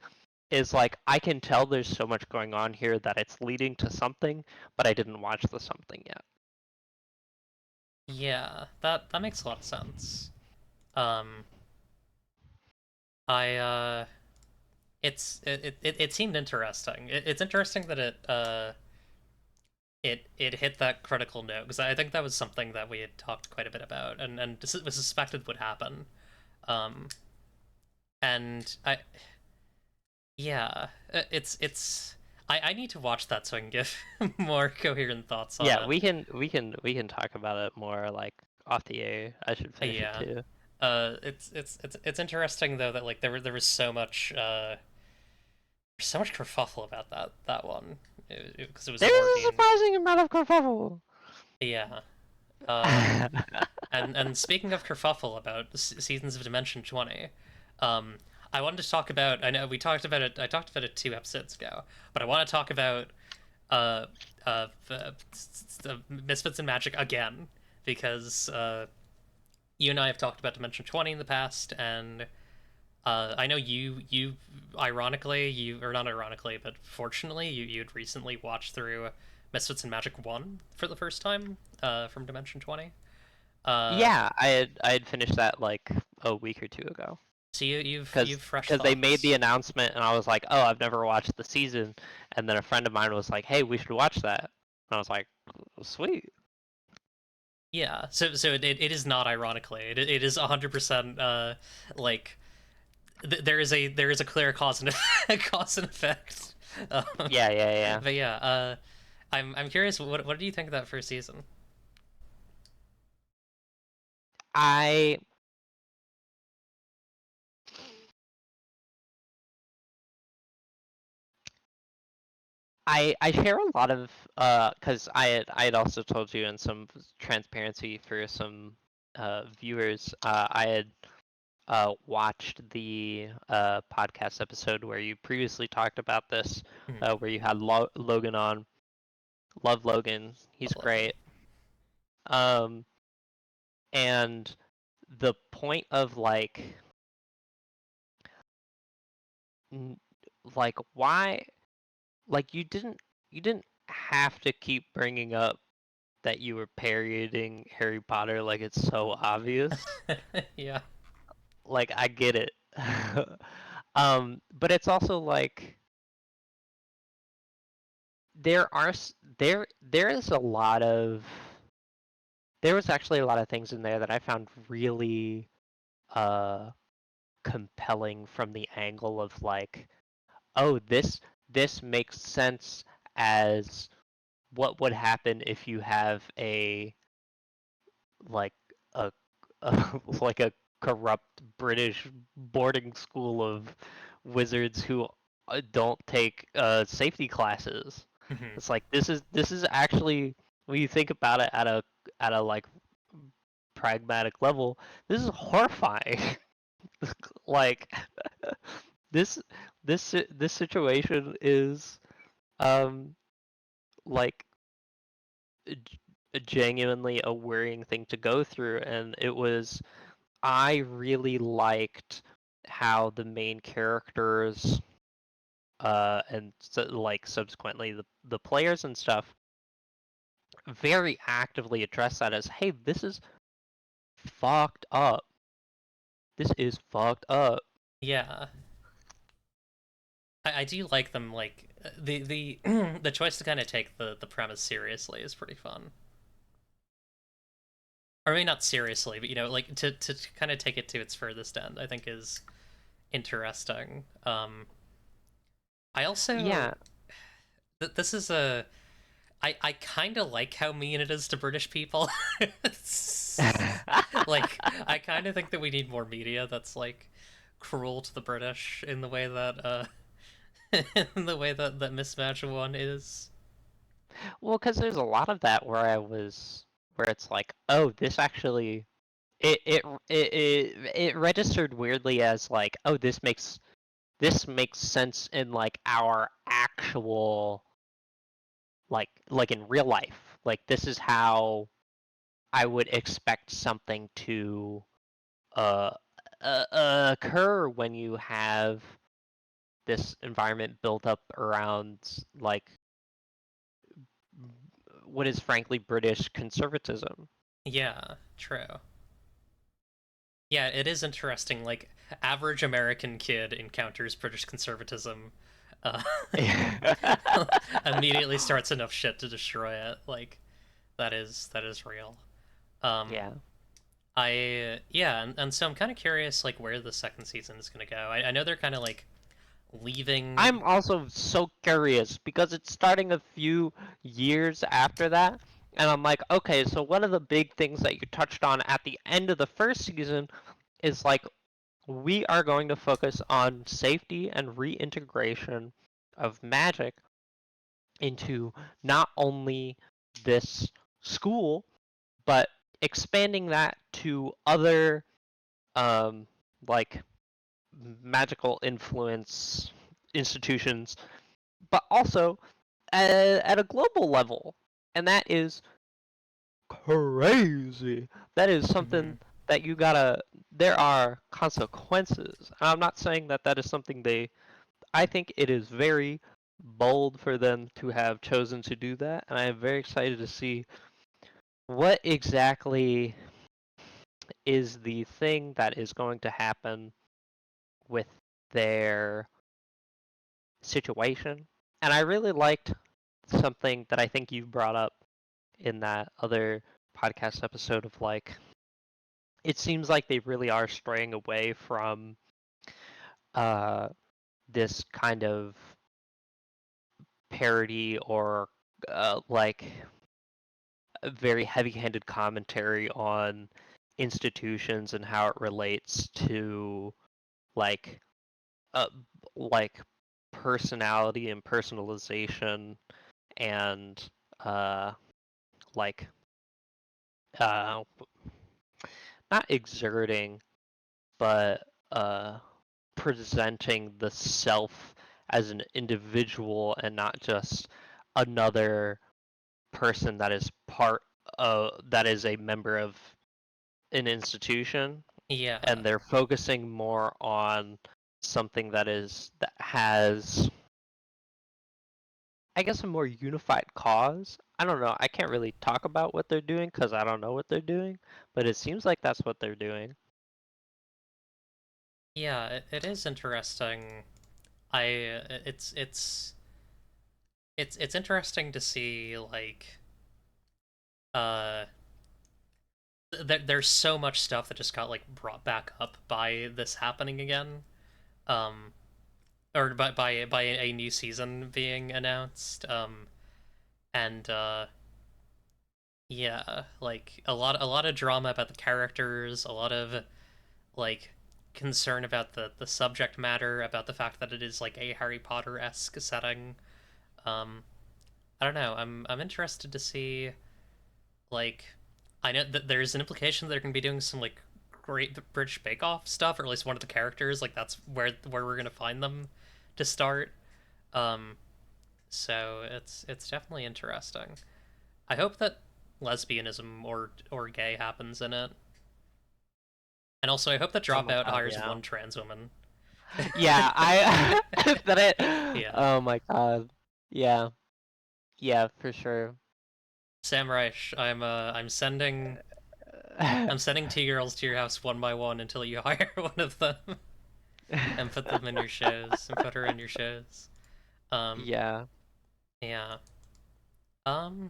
Is like I can tell there's so much going on here that it's leading to something, but I didn't watch the something yet.
Yeah, that makes a lot of sense. Um, I it seemed interesting. It's interesting that it hit that critical note because I think that was something that we had talked quite a bit about and was suspected would happen. Um, and I yeah, it's I need to watch that so I can give more coherent thoughts on
Yeah,
it.
we can talk about it more like off the air. I should finish it
Yeah.
too.
It's interesting though that like there was so much kerfuffle about that one because it was an
There's a
origin.
surprising amount of kerfuffle.
Yeah. Uh, and speaking of kerfuffle about seasons of Dimension 20, um, I wanted to talk about. I know we talked about it. I talked about it 2 episodes ago, but I want to talk about uh, the Misfits and Magic again because you and I have talked about Dimension 20 in the past, and I know you ironically you or not ironically, but fortunately you'd recently watched through Misfits and Magic 1 for the first time from Dimension 20. Uh,
Yeah, I had finished that like a week or two ago.
so
Because
you've fresh
because they made the
thoughts.
announcement and I was like, oh, I've never watched the season, and then a friend of mine was like, hey, we should watch that, and I was like, sweet.
Yeah, it is not ironically. It is 100% like there is a clear cause and cause and effect. Um,
Yeah, yeah, yeah.
but yeah, I'm curious. What do you think of that first season?
I I share a lot of because I had also told you in some transparency for some viewers, I had watched the podcast episode where you previously talked about this,
Hmm.
where you had Logan on. Love Logan, he's
Love Logan.
great. Um, and the point of n- like why, like you didn't have to keep bringing up that you were parodying Harry Potter like it's so obvious.
Yeah.
Like I get it. But it's also like there is a lot of there was actually a lot of things in there that I found really uh compelling from the angle of like, oh, this makes sense as what would happen if you have a like a, like a corrupt British boarding school of wizards who don't take safety classes.
Hmm.
It's like this is actually, when you think about it at a like pragmatic level, this is horrifying. Like this this situation is um like genuinely a worrying thing to go through, and I really liked how the main characters and so, like subsequently the players and stuff very actively address that as, hey, this is fucked up. This is fucked up.
Yeah. I do like them like the the choice to kind of take the premise seriously is pretty fun. Or maybe not seriously, but like to kind of take it to its furthest end, I think is interesting. I also
Yeah.
this is a I kind of like how mean it is to British people. Like I kind of think that we need more media that's like cruel to the British in the way that in the way that Mismatch one is.
Well, because there's a lot of that where I was. where it's like, oh, this actually it registered weirdly as like, oh, this makes sense in like our actual like in real life. Like this is how I would expect something to uh, occur when you have this environment built up around like what is frankly British conservatism.
Yeah, true. Yeah, it is interesting. Like, average American kid encounters British conservatism, uh, immediately starts enough shit to destroy it. Like, that is real. Um,
Yeah.
yeah, and so I'm kind of curious, like, where the second season is gonna go. I know they're kind of like leaving.
I'm also so curious because it's starting a few years after that. And I'm like, okay, so one of the big things that you touched on at the end of the first season is like, we are going to focus on safety and reintegration of magic into not only this school, but expanding that to other um, like magical influence institutions, but also at a global level. And that is crazy. That is
Mhm.
something that you gotta. There are consequences. And I'm not saying that that is something they. I think it is very bold for them to have chosen to do that, and I am very excited to see what exactly is the thing that is going to happen with their situation. And I really liked something that I think you brought up in that other podcast episode of like, it seems like they really are straying away from uh, this kind of parody or like a very heavy-handed commentary on institutions and how it relates to like uh, like personality and personalization and uh like uh not exerting but presenting the self as an individual and not just another person that is part that is a member of an institution,
Yeah,
and they're focusing more on something that has, I guess, a more unified cause. I don't know. I can't really talk about what they're doing because I don't know what they're doing, but it seems like that's what they're doing.
yeah, it is interesting. I it's interesting to see like uh there's so much stuff that just got like brought back up by this happening again. Um, or by a new season being announced. And yeah, like a lot of drama about the characters, a lot of like concern about the subject matter, about the fact that it is like a Harry Potter esque setting. Um, I don't know. I'm interested to see like I know that there's an implication that they're gonna be doing some like Great British Bake Off stuff, or at least one of the characters. Like that's where we're gonna find them to start. Um, so it's definitely interesting. I hope that lesbianism or gay happens in it, and also I hope that
Oh my
Dropout
god,
hires
yeah.
one trans woman.
Yeah, I that it.
Yeah,
Oh my god. Yeah. Yeah, for sure.
Sam Reich, I'm sending two girls to your house one by one until you hire one of them and put them in your shows and put her in your shows. Um,
Yeah.
yeah. Um,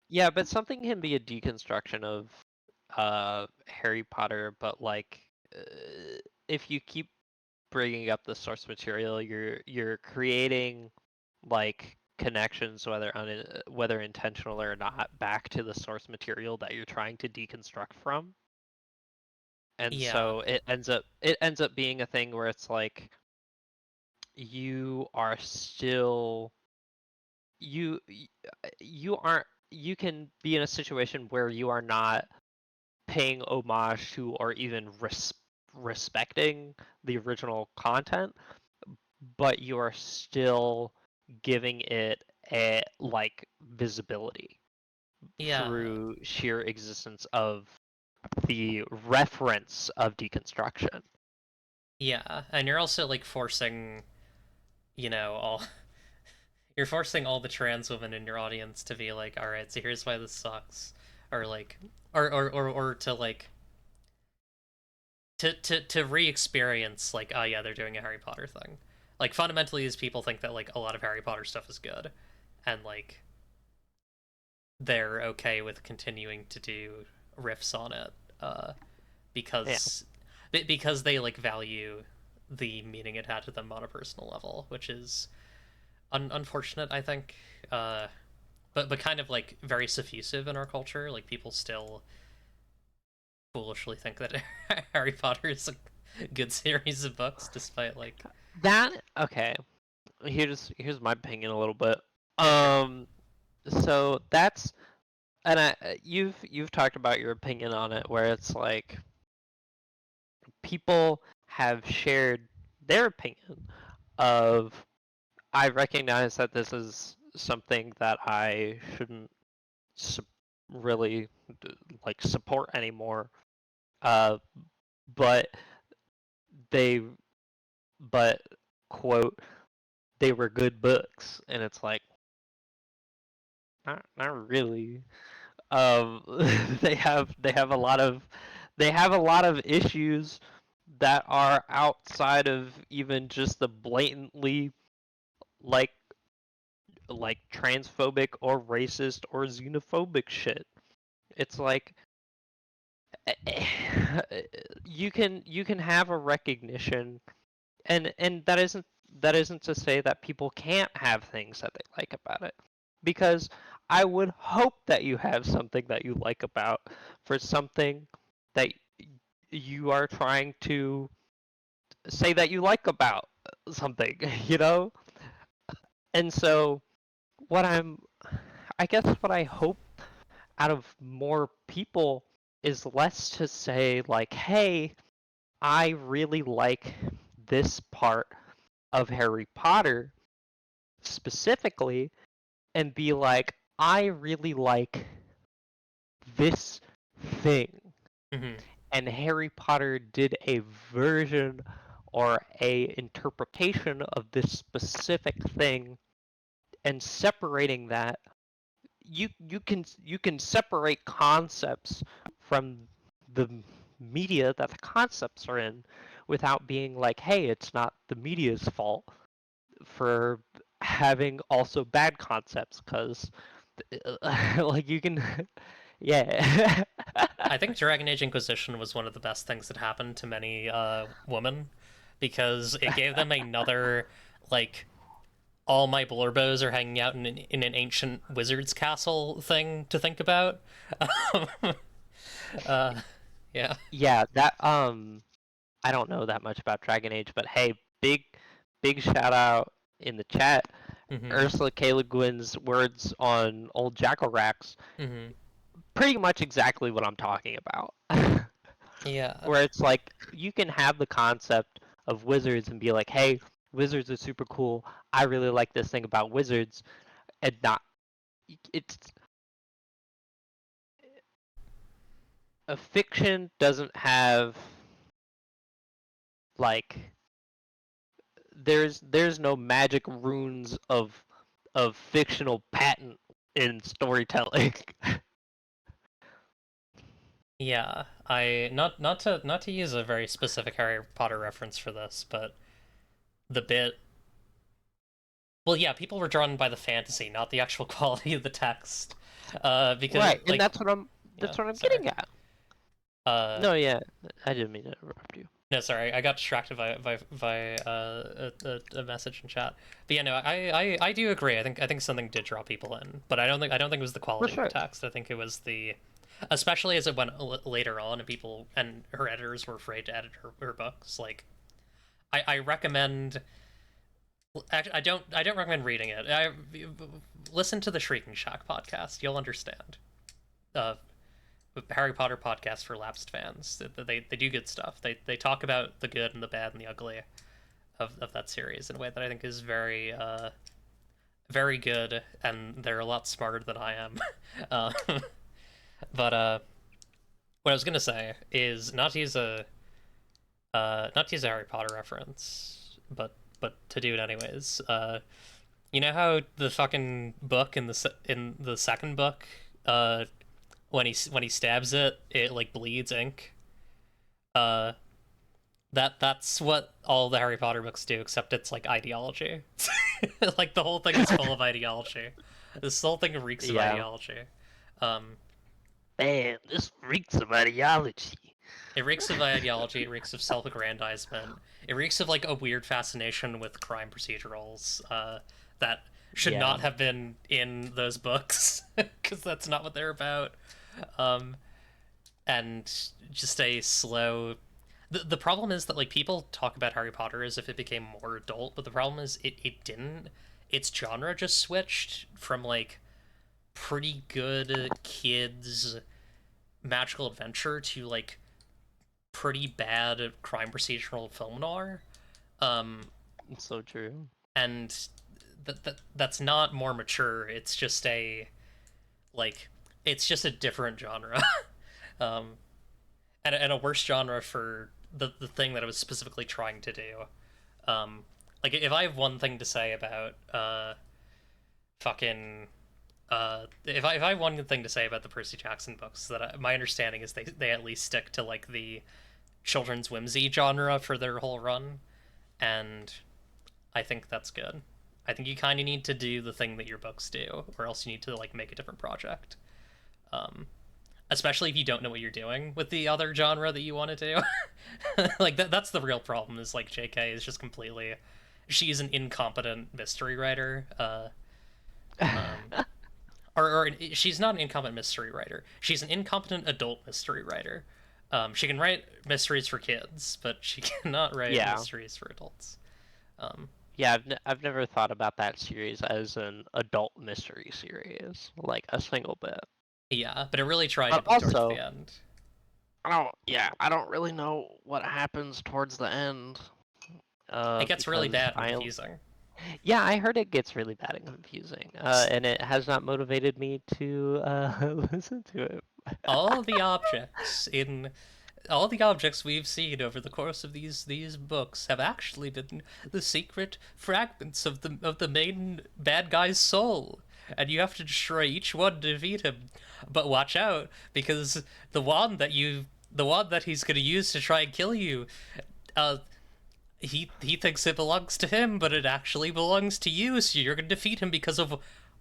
Yeah, but something can be a deconstruction of Harry Potter, but like if you keep bringing up the source material, you're creating like connections, whether intentional or not, back to the source material that you're trying to deconstruct from. And
yeah,
so it ends up being a thing where it's like you are still you you aren't you can be in a situation where you are not paying homage to or even respecting the original content, but you are still giving it a like visibility
Yeah,
through sheer existence of the reference of deconstruction.
yeah, and you're also like forcing, all you're forcing all the trans women in your audience to be like, all right, so here's why this sucks, or like, or to like to re-experience like, oh yeah, they're doing a Harry Potter thing. Like fundamentally, is people think that like a lot of Harry Potter stuff is good, and like they're okay with continuing to do riffs on it,
Yeah.
because because they like value the meaning it had to them on a personal level, which is unfortunate, I think. But kind of like very suffusive in our culture. Like people still foolishly think that Harry Potter is a good series of books, despite like
That okay. Here's my opinion a little bit.
yeah, sure.
So that's and you've talked about your opinion on it where it's like people have shared their opinion of I recognize that this is something that I shouldn't su- really like support anymore. Uh, but they but quote they were good books, and it's like not really. Um, they have a lot of issues that are outside of even just the blatantly like transphobic or racist or xenophobic shit. It's like you can have a recognition, and that isn't to say that people can't have things that they like about it, because I would hope that you have something that you like about for something that you are trying to say that you like about something, you know? And so what I'm I guess what I hope out of more people is less to say like, "Hey, I really like this part of Harry Potter specifically," and be like, "I really like this thing."
Mm-hmm.
And Harry Potter did a version or a interpretation of this specific thing, and separating that you can separate concepts from the media that the concepts are in without being like, hey, it's not the media's fault for having also bad concepts, because like you can yeah.
I think Dragon Age Inquisition was one of the best things that happened to many women, because it gave them another like all my Blorbos are hanging out in an ancient wizard's castle thing to think about. uh, yeah.
Yeah, that I don't know that much about Dragon Age, but hey, big shout out in the chat.
Mm-hmm.
Ursula K. Le Guin's words on old Jackal Racks,
Mm-hmm.
pretty much exactly what I'm talking about.
Yeah.
Where it's like you can have the concept of wizards and be like, hey, wizards are super cool. I really like this thing about wizards, and not it's a fiction doesn't have like there's no magic runes of fictional patent in storytelling.
Yeah. I not to use a very specific Harry Potter reference for this, but the bit well, yeah, people were drawn by the fantasy, not the actual quality of the text. Because
Right, and
like yeah,
that's what I'm
sorry.
getting at.
Uh
No, yeah, I didn't mean to interrupt you.
No, sorry, I got distracted by a message in chat. But yeah, no, I do agree. I think something did draw people in, but I don't think it was the
For
quality of the
sure.
text. I think it was especially as it went later on, and people and her editors were afraid to edit her books. Like, I recommend Actually, I don't recommend reading it. Listen to the Shrieking Shack podcast. You'll understand. Uh, Harry Potter podcast for lapsed fans. They do good stuff. They talk about the good and the bad and the ugly of that series in a way that I think is very good, and they're a lot smarter than I am. uh, but what I was gonna say is not to use a Harry Potter reference, but to do it anyways. You know how the fucking book in the second book, uh, when he stabs it, it like bleeds ink. Uh, that's what all the Harry Potter books do, except it's like ideology. Like the whole thing is full of ideology. This whole thing reeks of
Yeah.
ideology. Um,
Man, this reeks of ideology.
it reeks of ideology. It reeks of self-aggrandizement. It reeks of like a weird fascination with crime procedurals that should
Yeah.
not have been in those books because that's not what they're about. Um, and just a slow. The problem is that like people talk about Harry Potter as if it became more adult, but the problem is it didn't. Its genre just switched from like pretty good kids magical adventure to like pretty bad crime procedural film noir. Um,
It's so true.
and that's not more mature. It's just a like it's just a different genre. um, and a worse genre for the thing that I was specifically trying to do. Like if I have one thing to say about fucking if I have one good thing to say about the Percy Jackson books, my understanding is they at least stick to like the children's whimsy genre for their whole run, and I think that's good. I think you kind of need to do the thing that your books do, or else you need to like make a different project. Um, Especially if you don't know what you're doing with the other genre that you want to do. Like that's the real problem. Is like J.K. is just completely, she's an incompetent mystery writer. Um, or she's not an incompetent mystery writer. She's an incompetent adult mystery writer. She can write mysteries for kids, but she cannot write
Yeah.
mysteries for adults. Um,
Yeah, I've never thought about that series as an adult mystery series, like a single bit.
yeah, but it really tried to
But
be towards the
also,
end.
I don't really know what happens towards the end.
It gets really
Because
bad and confusing.
yeah, I heard it gets really bad and confusing. And it has not motivated me to listen to it.
All the objects in all the objects we've seen over the course of these books have actually been the secret fragments of the main bad guy's soul, and you have to destroy each one to defeat him. But watch out, because the wand that he's gonna use to try and kill you, uh, he thinks it belongs to him, but it actually belongs to you. So you're gonna defeat him because of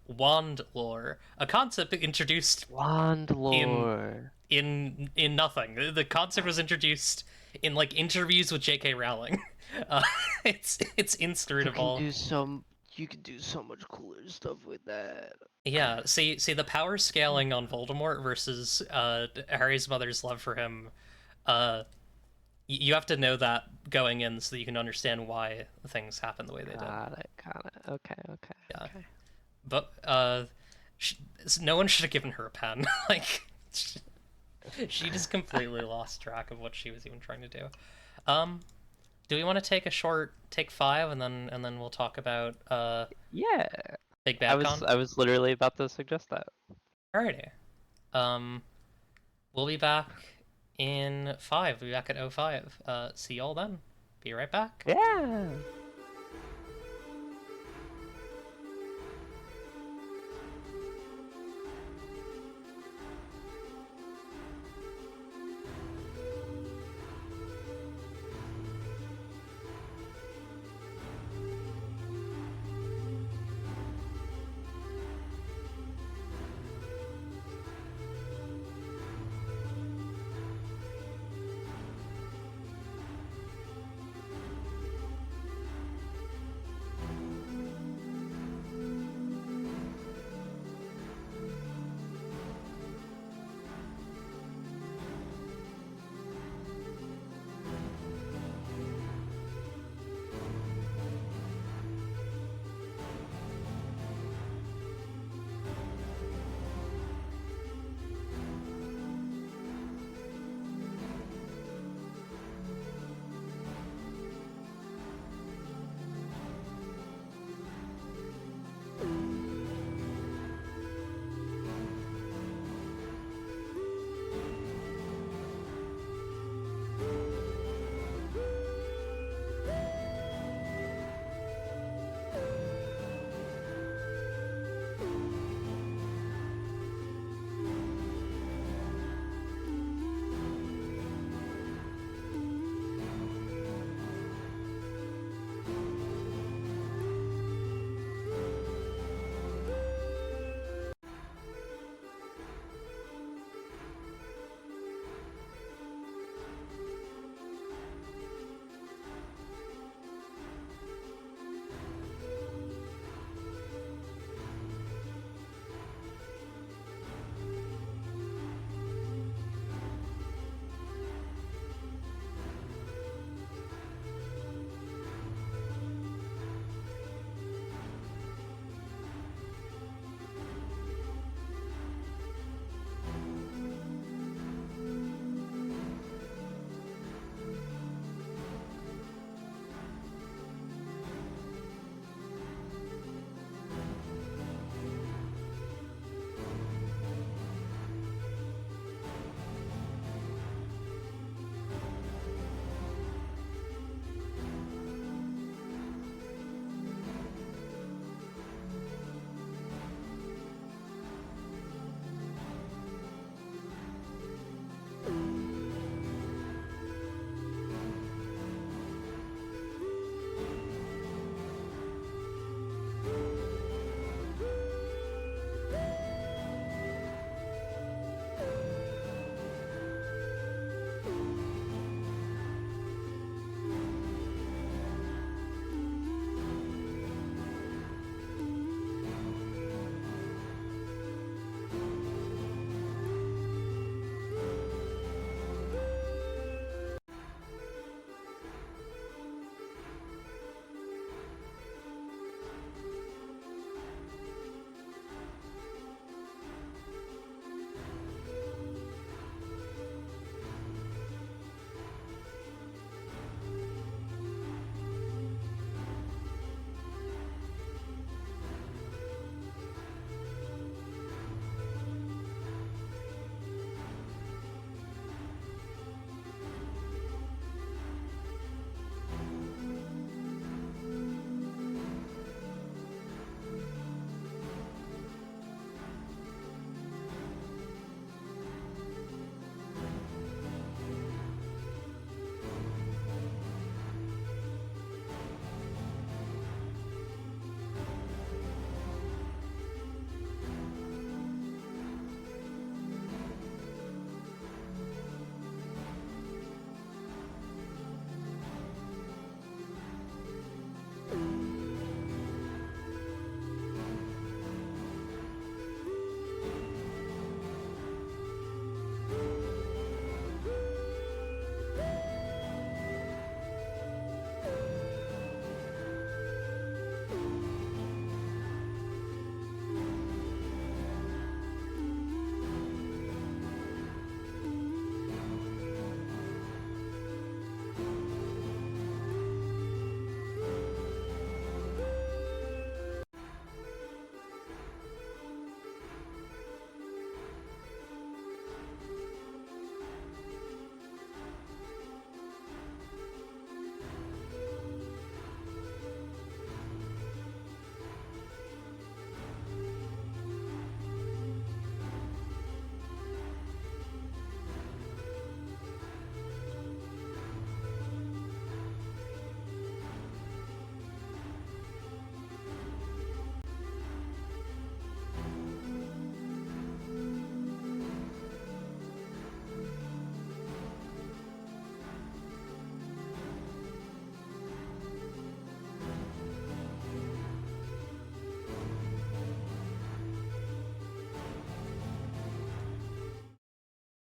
wand lore, a concept introduced
Wand
in
lore.
nothing. The concept was introduced in like interviews with J.K. Rowling. Uh, it's inscrutable.
You can do so much cooler stuff with that.
Yeah, see the power scaling on Voldemort versus Harry's mother's love for him. Uh, you have to know that going in so that you can understand why things happen the way they did.
Got it. Okay, okay,
Yeah,
okay.
but no one should have given her a pen. Like she just completely lost track of what she was even trying to do. Um, do we want to take a short take 5 and then we'll talk about
Yeah,
Big Bad Con?
I was literally about to suggest that.
Alrighty. Um, we'll be back in 5. We'll be back at O5. See y'all then. Be right back.
Yeah.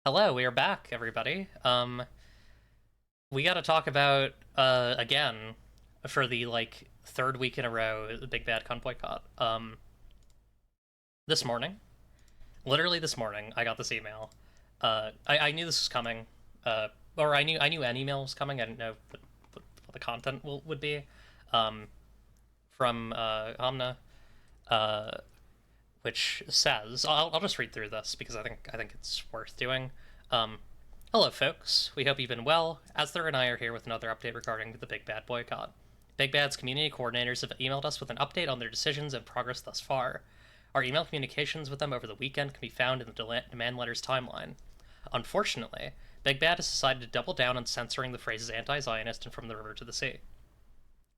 Hello, we are back, everybody. We got to talk about again for the third week in a row the Big Bad Con boycott. This morning, literally this morning, I got this email. I knew this was coming. Or I knew an email was coming. I didn't know what the content would be. Um, from Omna, uh, which says I'll just read through this because I think it's worth doing. Um, Hello, folks. We hope you've been well. Asler and I are here with another update regarding the Big Bad boycott. Big Bad's community coordinators have emailed us with an update on their decisions and progress thus far. Our email communications with them over the weekend can be found in the demand letters timeline. Unfortunately, Big Bad has decided to double down on censoring the phrases anti-Zionist and from the river to the sea.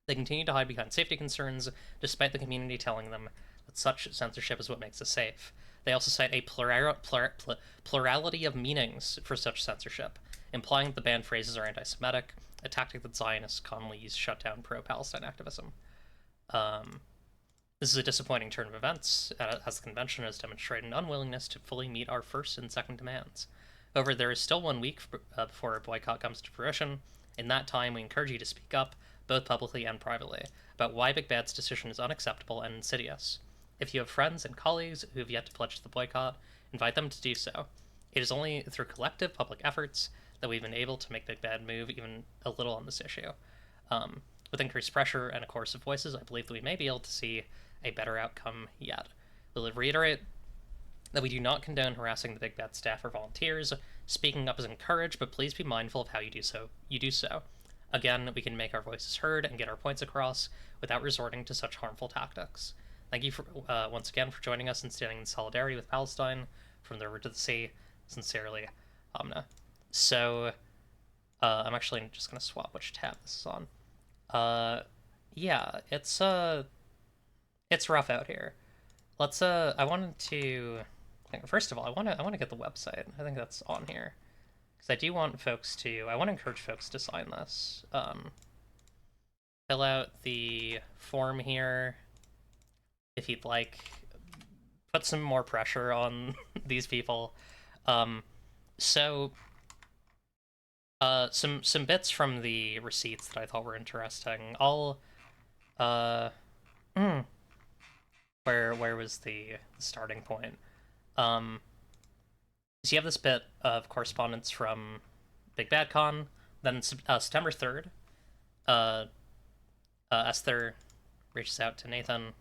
They continue to hide behind safety concerns, despite the community telling them that such censorship is what makes us safe. They also cite a plurality of meanings for such censorship, implying that the banned phrases are anti-Semitic, a tactic that Zionists commonly use to shut down pro-Palestine activism. This is a disappointing turn of events, as the convention has demonstrated an unwillingness to fully meet our first and second demands. However, there is still 1 week before a boycott comes to fruition. In that time, we encourage you to speak up, both publicly and privately, about why Big Bad's decision is unacceptable and insidious. If you have friends and colleagues who have yet to pledge to the boycott, invite them to do so. It is only through collective public efforts that we've been able to make Big Bad move even a little on this issue. With increased pressure and a chorus of voices, I believe that we may be able to see a better outcome yet. We'll reiterate that we do not condone harassing the Big Bad staff or volunteers. Speaking up is encouraged, but please be mindful of how you do so. Again, we can make our voices heard and get our points across without resorting to such harmful tactics. Thank you once again for joining us and standing in solidarity with Palestine from the river to the sea. Sincerely, Amna. So, I'm actually just gonna swap which tab this is on. Yeah, it's rough out here. Let's I wanted to first of all, I want to get the website. I think that's on here because I do want folks to. I want to encourage folks to sign this. Fill out the form here if you'd like. Put some more pressure on these people. So, some bits from the receipts that I thought were interesting. I'll where was the starting point? So you have this bit of correspondence from Big Bad Con. Then September 3rd, Esther reaches out to Nathan.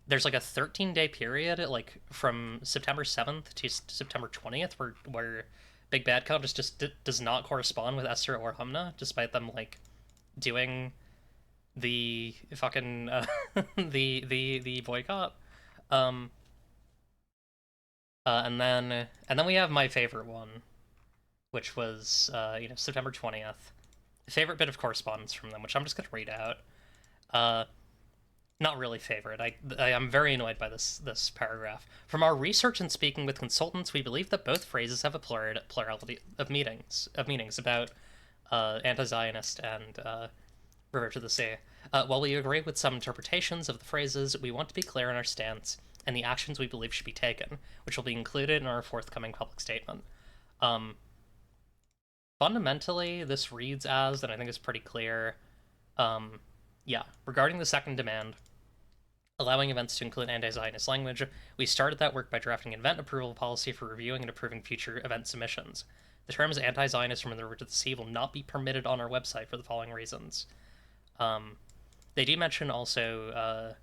There's like a 13-day period, like from September 7th to September 20th, where Big Bad Con just does not correspond with Esther or Humna, despite them like doing the fucking the boycott. And then we have my favorite one, which was September 20th. Favorite bit of correspondence from them, which I'm just gonna read out. Not really favorite. I'm very annoyed by this paragraph. From our research and speaking with consultants, we believe that both phrases have a plurality of meanings about anti-Zionist and river to the sea. While we agree with some interpretations of the phrases, we want to be clear in our stance and the actions we believe should be taken, which will be included in our forthcoming public statement. Fundamentally, this reads as, and I think is pretty clear, regarding the second demand, allowing events to include anti-Zionist language, we started that work by drafting an event approval policy for reviewing and approving future event submissions. The terms anti-Zionist from the river to the sea will not be permitted on our website for the following reasons. They do mention also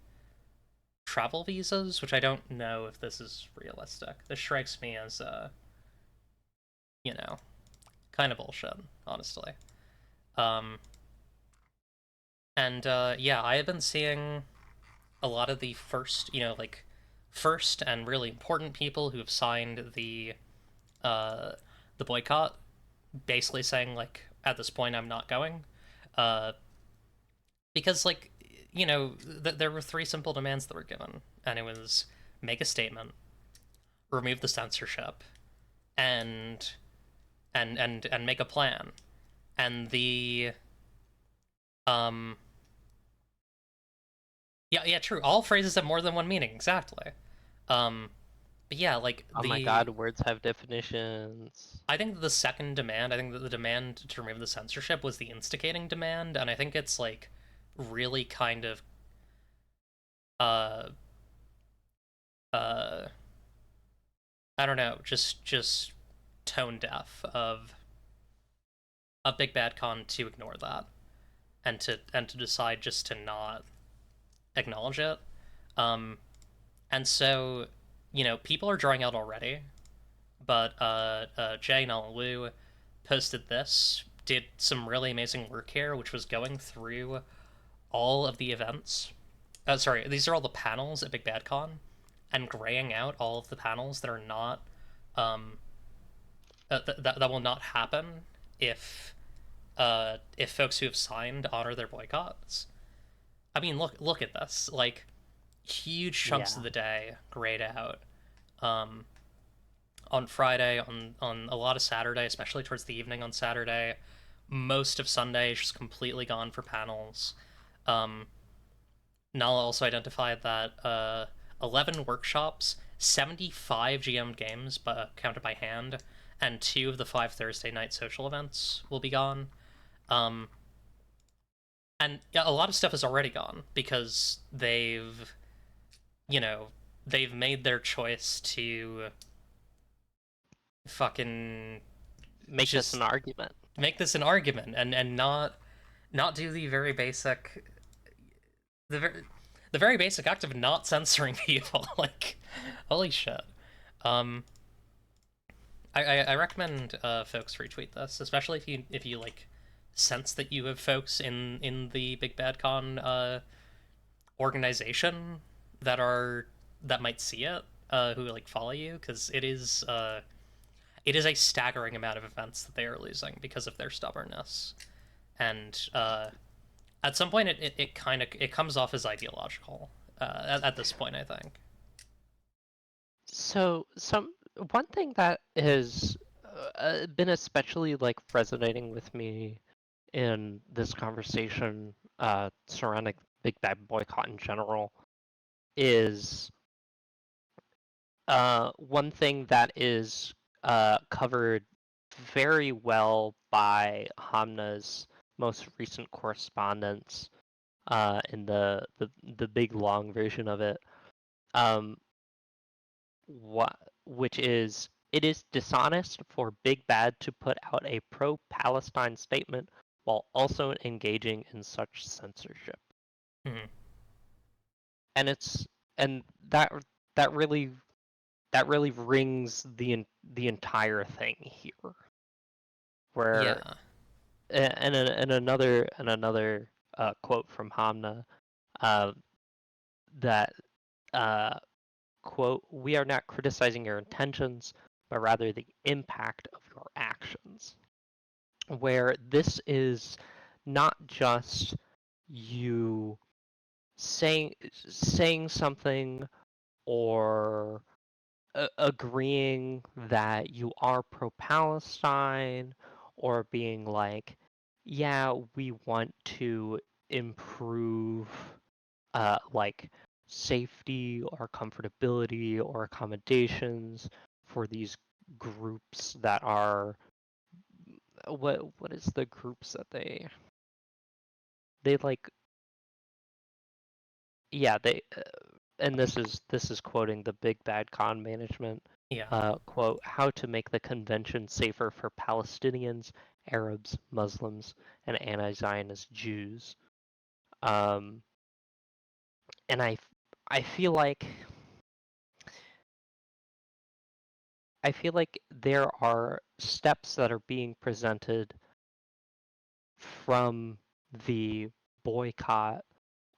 travel visas, which I don't know if this is realistic. This strikes me as, kind of bullshit, honestly. I have been seeing a lot of the first and really important people who have signed the boycott, basically saying at this point I'm not going, because there were 3 simple demands that were given, and it was make a statement, remove the censorship, and make a plan. And the true. All phrases have more than one meaning, exactly. But yeah, like
Oh my god, words have definitions.
I think the second demand, I think that the demand to remove the censorship was the instigating demand, and I think it's like really kind of uh uh I don't know, just tone deaf of a Big Bad Con to ignore that and to decide just to not acknowledge it. Um, and so, people are drawing out already, but Jay Wu posted this, did some really amazing work here, which was going through all of the events. Sorry, these are all the panels at Big Bad Con, and graying out all of the panels that are not um, that will not happen if folks who have signed honor their boycotts. I mean, look at this. Like, huge chunks of
Yeah.
the day grayed out. Um, on Friday, on a lot of Saturday, especially towards the evening on Saturday. Most of Sunday is just completely gone for panels. Um, Nala also identified that 11 workshops, 75 GM games counted by hand, and 2 of the 5 Thursday night social events will be gone. Um, and yeah, a lot of stuff is already gone because you know, they've made their choice to fucking
Make this an
just
argument.
make this an argument and not do the very the very basic act of not censoring people. Like, holy shit. Um, I recommend folks retweet this, especially if you like sense that you have folks in the Big Bad Con organization that might see it, who like follow you, because it is a staggering amount of events that they are losing because of their stubbornness, and at some point it kind of it comes off as ideological at this point, I think.
So, one thing that has been especially like resonating with me in this conversation surrounding Big Bad Boycott in general is one thing that is covered very well by Hamna's most recent correspondence in the big long version of it. Um, what which is it is dishonest for Big Bad to put out a pro-Palestine statement while also engaging in such censorship.
Mhm.
And it's and that really that really rings the entire thing here. Where
Yeah.
and another quote from Hamna uh, that uh, quote, we are not criticizing your intentions, but rather the impact of your actions. Where this is not just you saying something or agreeing that you are pro-Palestine or being like, yeah, we want to improve like safety or comfortability or accommodations for these groups that are what is the groups that they like yeah they and this is quoting the Big Bad Con management
Yeah.
quote, how to make the convention safer for Palestinians, Arabs, Muslims, and anti-Zionist Jews. um and I feel like there are steps that are being presented from the boycott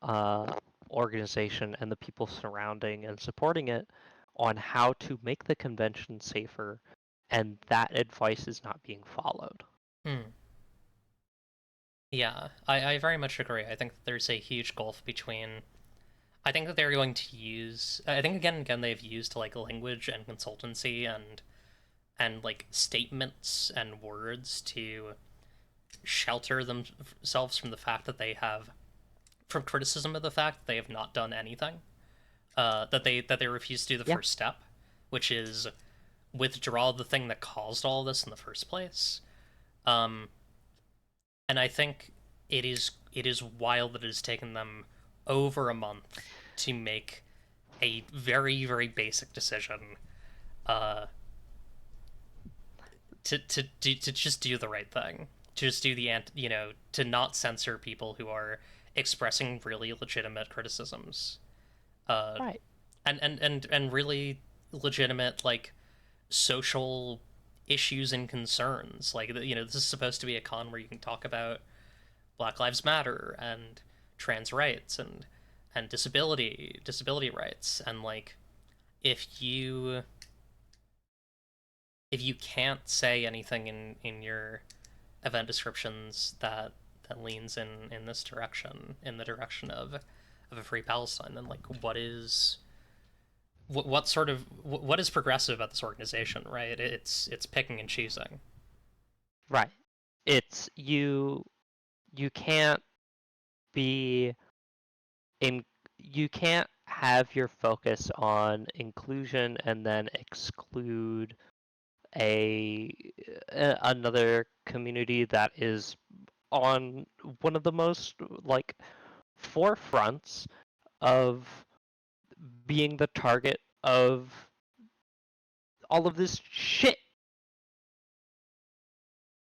uh, organization and the people surrounding and supporting it on how to make the convention safer, and that advice is not being followed.
Hmm. Yeah, I very much agree. I think that there's a huge gulf between. I think that they're going to use. I think again and again they've used like language and consultancy and like statements and words to shelter themselves from the fact that they have from criticism of the fact that they have not done anything. That they refuse to do the
Yeah,
first step, which is withdraw the thing that caused all this in the first place. Um, and I think it is wild that it has taken them over a month to make a very very basic decision, uh, to just do the right thing, to just do to not censor people who are expressing really legitimate criticisms, uh,
Right.
and really legitimate like social issues and concerns. Like this is supposed to be a con where you can talk about Black Lives Matter and trans rights and disability rights, and like if you if you can't say anything in your event descriptions that leans in this direction, in the direction of a free Palestine, then like what sort of what is progressive about this organization, right? It's picking and choosing.
Right. It's you can't be in you can't have your focus on inclusion and then exclude a another community that is on one of the most like forefronts of being the target of all of this shit.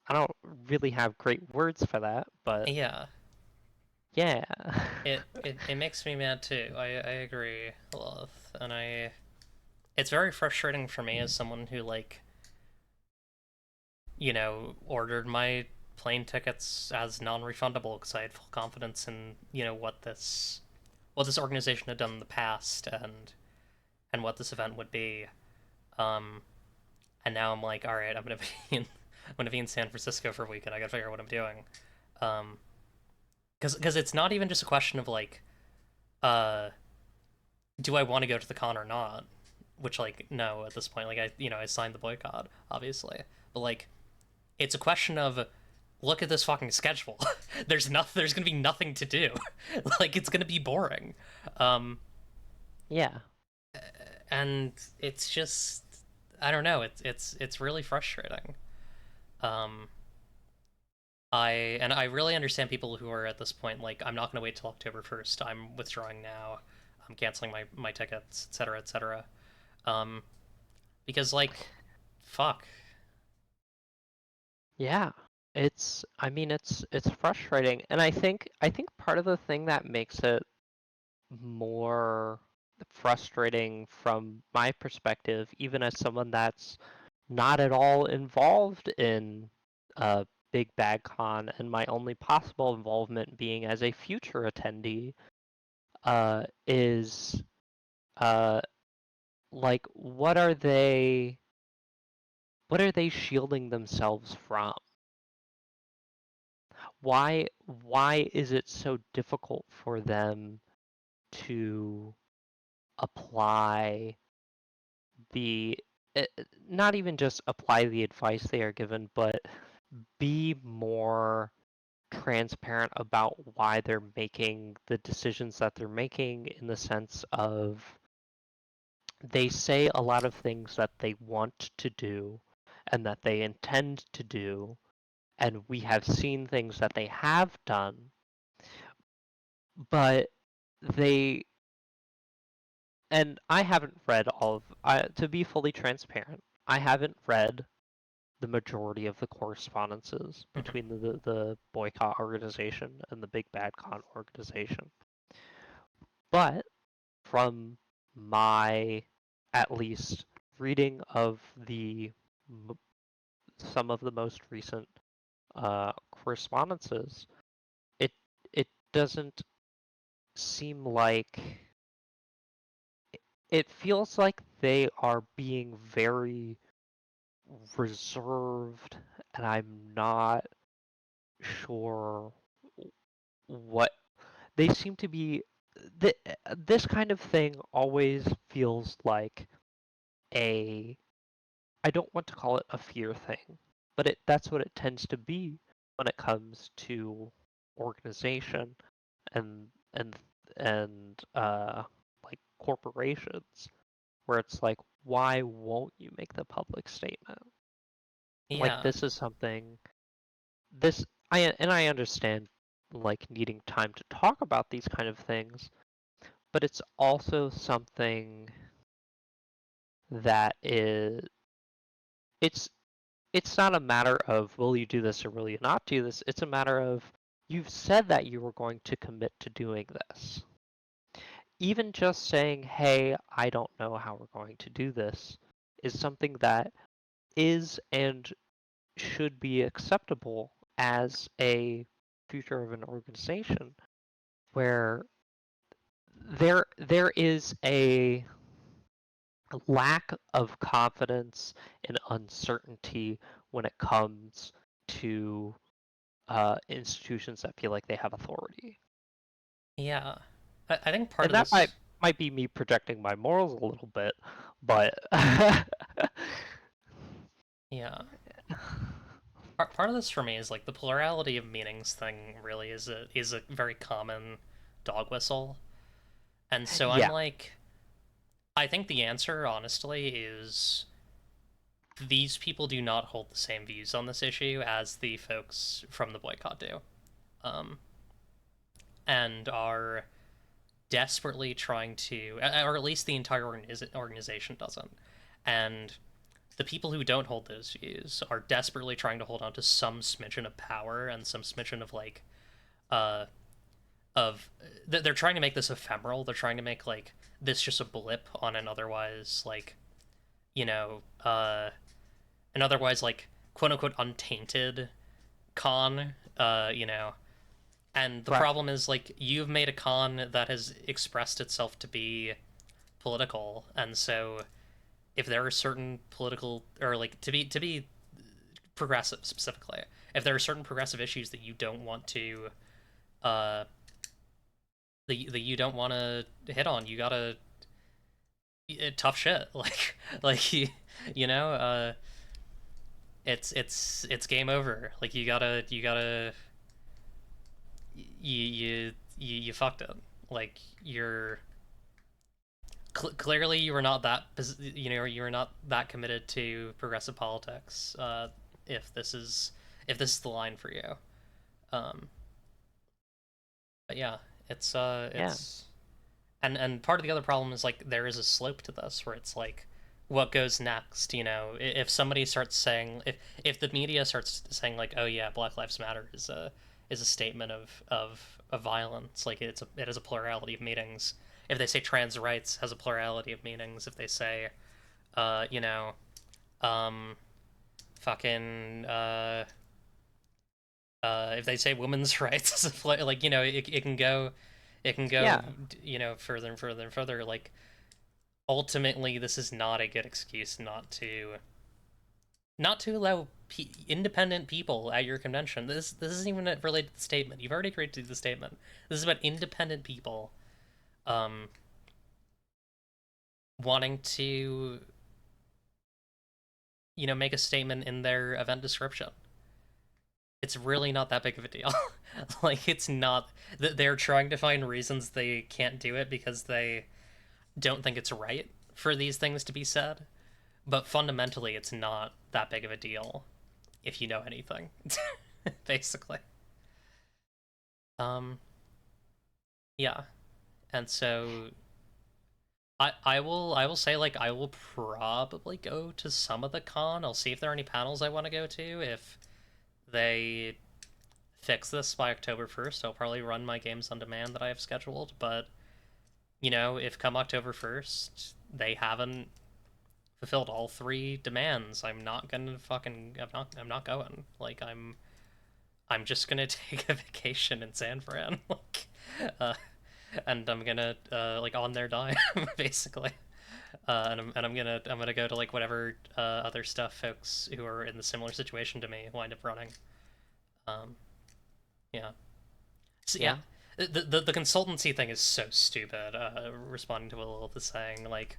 I don't really have great words for that, but
Yeah,
yeah.
it makes me mad too. I agree, Lilith, and it's very frustrating for me as someone who like ordered my plane tickets as non-refundable because I had full confidence in what this organization had done in the past and what this event would be. Um, and now I'm like, all right, I'm gonna be in San Francisco for a week, and I gotta figure out what I'm doing. Um, because it's not even just a question of like, uh, do I want to go to the con or not? Which like no at this point, like I signed the boycott obviously, but like it's a question of look at this fucking schedule. There's gonna be nothing to do. Like it's gonna be boring. Um,
Yeah.
and it's just I don't know. It's really frustrating. Um, I really understand people who are at this point like I'm not gonna wait till October 1st. I'm withdrawing now. I'm canceling my tickets, etc., etc. Um, because like, fuck.
Yeah. It's frustrating. And I think part of the thing that makes it more frustrating from my perspective, even as someone that's not at all involved in Big Bad Con, and my only possible involvement being as a future attendee, is uh, like what are they shielding themselves from? Why is it so difficult for them to apply the not even just apply the advice they are given, but be more transparent about why they're making the decisions that they're making, in the sense of they say a lot of things that they want to do and that they intend to do, and we have seen things that they have done, but they and I haven't read all of to be fully transparent, I haven't read the majority of the correspondences
Mhm.
between the boycott organization and the Big Bad Con organization. But from my, at least, reading of the some of the most recent correspondences, it it doesn't seem like it feels like they are being very reserved, and I'm not sure what they seem to be. This kind of thing always feels like a, I don't want to call it a fear thing, but that's what it tends to be when it comes to organization and and like corporations, where it's like, why won't you make the public statement? Like,
Yeah.
this is something, I understand, like, needing time to talk about these kind of things, but it's also something that is, it's it's not a matter of will you do this or will you not do this. It's a matter of you've said that you were going to commit to doing this. Even just saying, hey, I don't know how we're going to do this, is something that is and should be acceptable as a future of an organization where there is a lack of confidence and uncertainty when it comes to institutions that feel like they have authority.
Yeah. I think part
And
of
that might
this,
might be me projecting my morals a little bit, but
yeah. Part of this for me is like the plurality of meanings thing really is a very common dog whistle. And so I'm
yeah,
like, I think the answer honestly is these people do not hold the same views on this issue as the folks from the boycott do. Um, and are desperately trying to, or at least the entire organization doesn't. And the people who don't hold those views are desperately trying to hold on to some smidgen of power and some smidgen of like, uh, they're trying to make this ephemeral. They're trying to make like this just a blip on an otherwise like, you know, an otherwise like quote unquote untainted con. And the
right.
problem is like you've made a con that has expressed itself to be political, and so if there are certain political or like to be progressive specifically, if there are certain progressive issues that you don't want to uh that you don't want to hit on, you gotta tough shit like you know it's game over. Like you gotta you fucked it. Like you're clearly you were not that you're not that committed to progressive politics. If this is if this is the line for you, um, but yeah,
Yeah,
it's and part of the other problem is like there is a slope to this where it's like what goes next. If somebody starts saying if the media starts saying like oh yeah Black Lives Matter is a statement of violence, like it has a plurality of meanings. If they say trans rights has a plurality of meanings, if they say uh you know um fucking if they say women's rights like it can go
yeah,
further and further and further. Like ultimately this is not a good excuse not to allow independent people at your convention. This isn't even related to the statement. You've already agreed to the statement. This is about independent people um wanting to make a statement in their event description. It's really not that big of a deal. Like it's not that they're trying to find reasons they can't do it because they don't think it's right for these things to be said. But fundamentally, it's not that big of a deal if you know anything, basically. Um, yeah, and so I will say like I will probably go to some of the con. I'll see if there are any panels I want to go to. If they fix this by October 1st, I'll probably run my games on demand that I have scheduled. But if come October 1st they haven't fulfilled all three demands, I'm not going. Like I'm just gonna take a vacation in San Fran, like, uh, and I'm gonna like on their dime, basically. And I'm gonna go to like whatever other stuff folks who are in the similar situation to me wind up running. Um, yeah. So yeah,
yeah,
the consultancy thing is so stupid. Responding to what Lilith is saying, like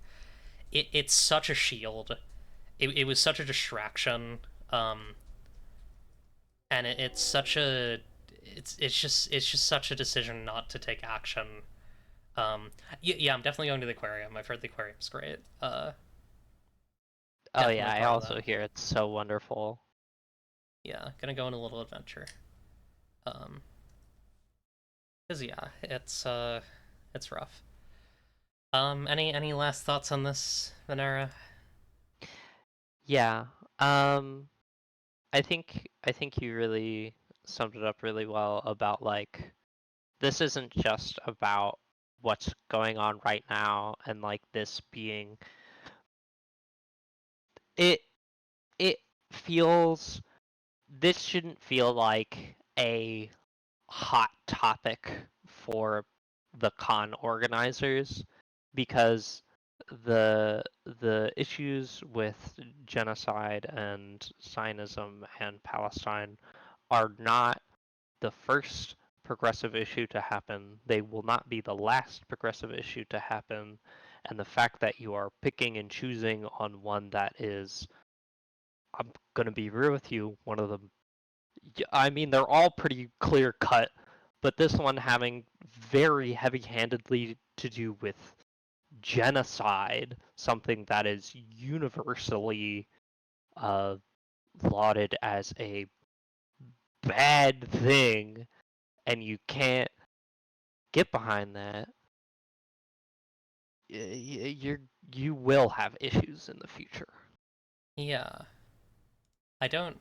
it's such a shield. It was such a distraction. And it's such a it's just such a decision not to take action. Yeah, I'm definitely going to the aquarium. I've heard the aquarium's great.
Oh yeah,
Definitely
I
part of
also
that.
hear it's so wonderful.
Yeah, gonna go on a little adventure. Um, 'Cause yeah, it's rough. Any last thoughts on this, Venera?
Yeah. I think you really summed it up really well about like this isn't just about what's going on right now and like this being it it feels this shouldn't feel like a hot topic for the con organizers because the issues with genocide and Zionism and Palestine are not the first progressive issue to happen. They will not be the last progressive issue to happen. And the fact that you are picking and choosing on one that is, I'm going to be real with you, one of the, I mean, they're all pretty clear cut, but this one having very heavy handedly to do with genocide, something that is universally uh, lauded as a bad thing, and you can't get behind that, you will have issues in the future.
Yeah, I don't.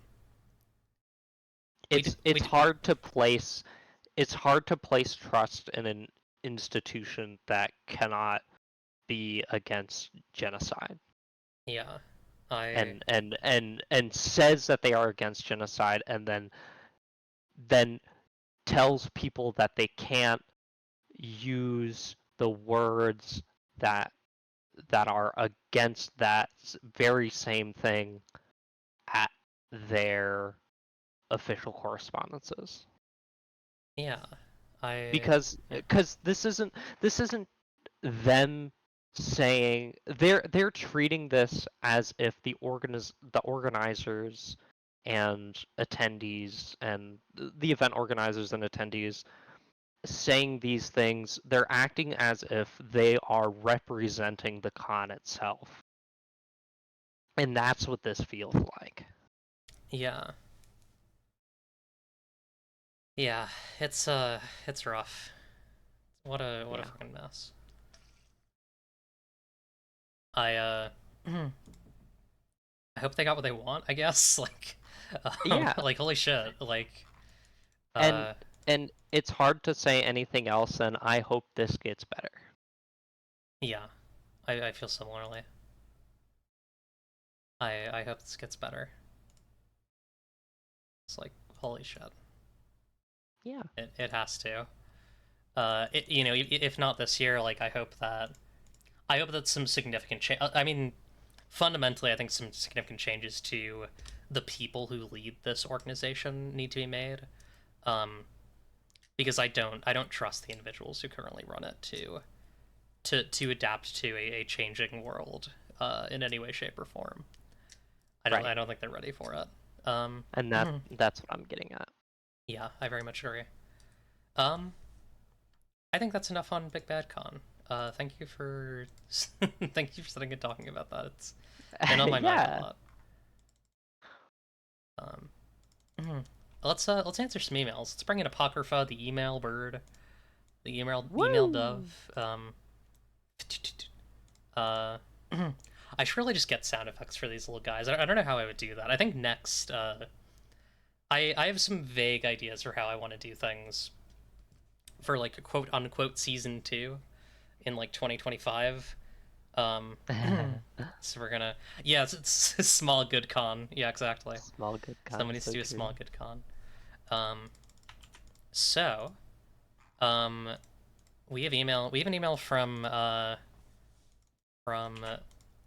It's
We
it's hard to place it's hard to place trust in an institution that cannot be against genocide
yeah, I
and says that they are against genocide and then tells people that they can't use the words that that are against that very same thing at their official correspondences
yeah, I
because
yeah,
this isn't them saying they're treating this as if the organizers and attendees and the event organizers and attendees saying these things, they're acting as if they are representing the con itself, and that's what this feels like.
yeah, yeah. It's rough. What a
Yeah.
fucking mess. I I hope they got what they want. I guess
Yeah,
like holy shit. Like
and
uh,
and it's hard to say anything else than I hope this gets better.
yeah, I feel similarly. I hope this gets better. It's like holy shit.
Yeah.
It has to. You know, if not this year, like I hope that some significant change. I mean, fundamentally, I think some significant changes to the people who lead this organization need to be made. Um, because I don't trust the individuals who currently run it to adapt to a changing world in any way, shape, or form.
Right.
I don't think they're ready for it.
And that's what I'm getting at.
Yeah, I very much agree. Um, I think that's enough on Big Bad Con. Thank you for thank you for sitting and talking about that. It's been on my mind a
Yeah.
lot. Um, let's answer some emails. Let's bring in Apocrypha, the email bird, the email
Woo!
dove. Uh, I should really just get sound effects for these little guys. I don't know how I would do that. I think next, I have some vague ideas for how I want to do things for like a quote unquote season two in like 2025. Um, so we're gonna yeah, it's a small good con. Yeah, exactly.
Small good con,
Somebody needs to
so
do a
true.
small good con. Um, so um, we have email. We have an email from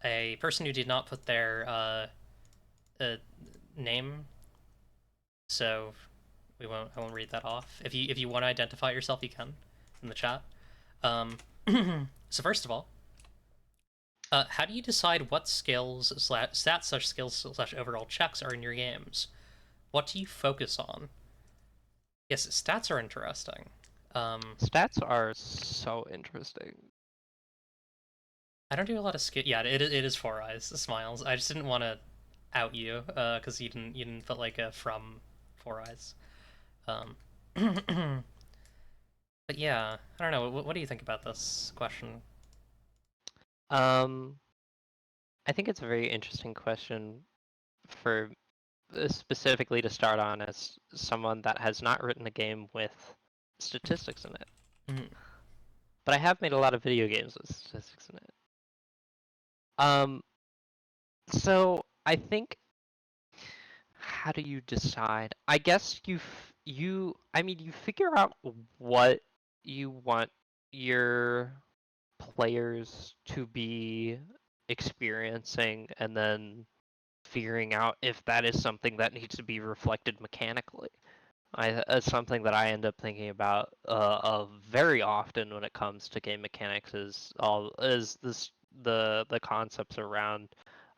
a person who did not put their name, so we won't. I won't read that off. If you want to identify yourself, you can in the chat. Um, so first of all, how do you decide what skills slash stats slash skills slash overall checks are in your games? What do you focus on? Yes, stats are interesting.
Stats are so interesting.
I don't do a lot of skill. Yeah, it is Four Eyes Smiles. I just didn't want to out you because you didn't put like a from Four Eyes. Um, but yeah, I don't know. What do you think about this question?
Um, I think it's a very interesting question for specifically to start on as someone that has not written a game with statistics in it.
Mhm.
But I have made a lot of video games with statistics in it. Um, so I think how do you decide? I guess I mean you figure out what you want your players to be experiencing and then figuring out if that is something that needs to be reflected mechanically. Something that I end up thinking about very often when it comes to game mechanics is the concepts around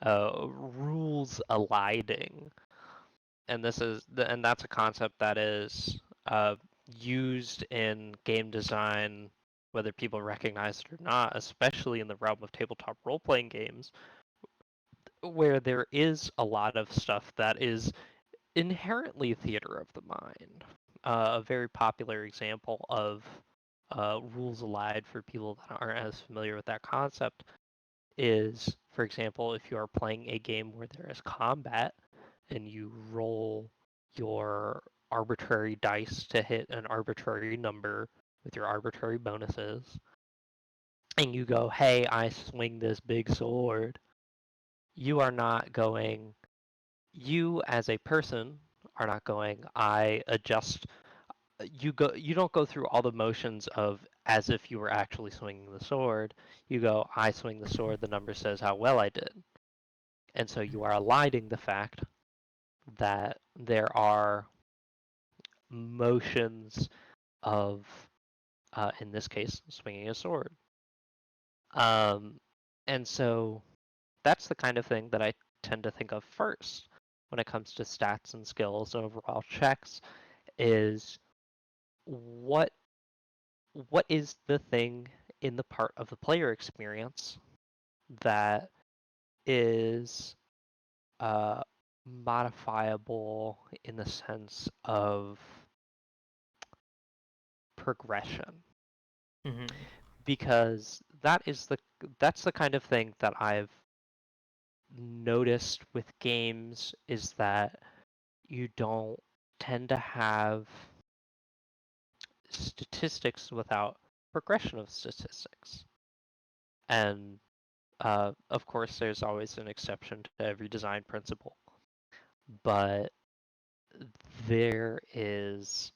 rules aligning, and that's a concept that is uh, used in game design, whether people recognize it or not, especially in the realm of tabletop role playing games, where there is a lot of stuff that is inherently theater of the mind. A very popular example of rules allied for people that aren't as familiar with that concept is, for example, if you are playing a game where there is combat and you roll your arbitrary dice to hit an arbitrary number with your arbitrary bonuses, and you go, hey, I swing this big sword, you are not going, you as a person are not going, I adjust. You don't go through all the motions of as if you were actually swinging the sword. You go, I swing the sword, the number says how well I did. And so you are aligning the fact that there are motions of, in this case, swinging a sword. Um, and so that's the kind of thing that I tend to think of first when it comes to stats and skills and overall checks is what what is the thing in the part of the player experience that is uh, modifiable in the sense of progression,
Mhm.
because that's the kind of thing that I've noticed with games is that you don't tend to have statistics without progression of statistics. And of course, there's always an exception to every design principle, but there is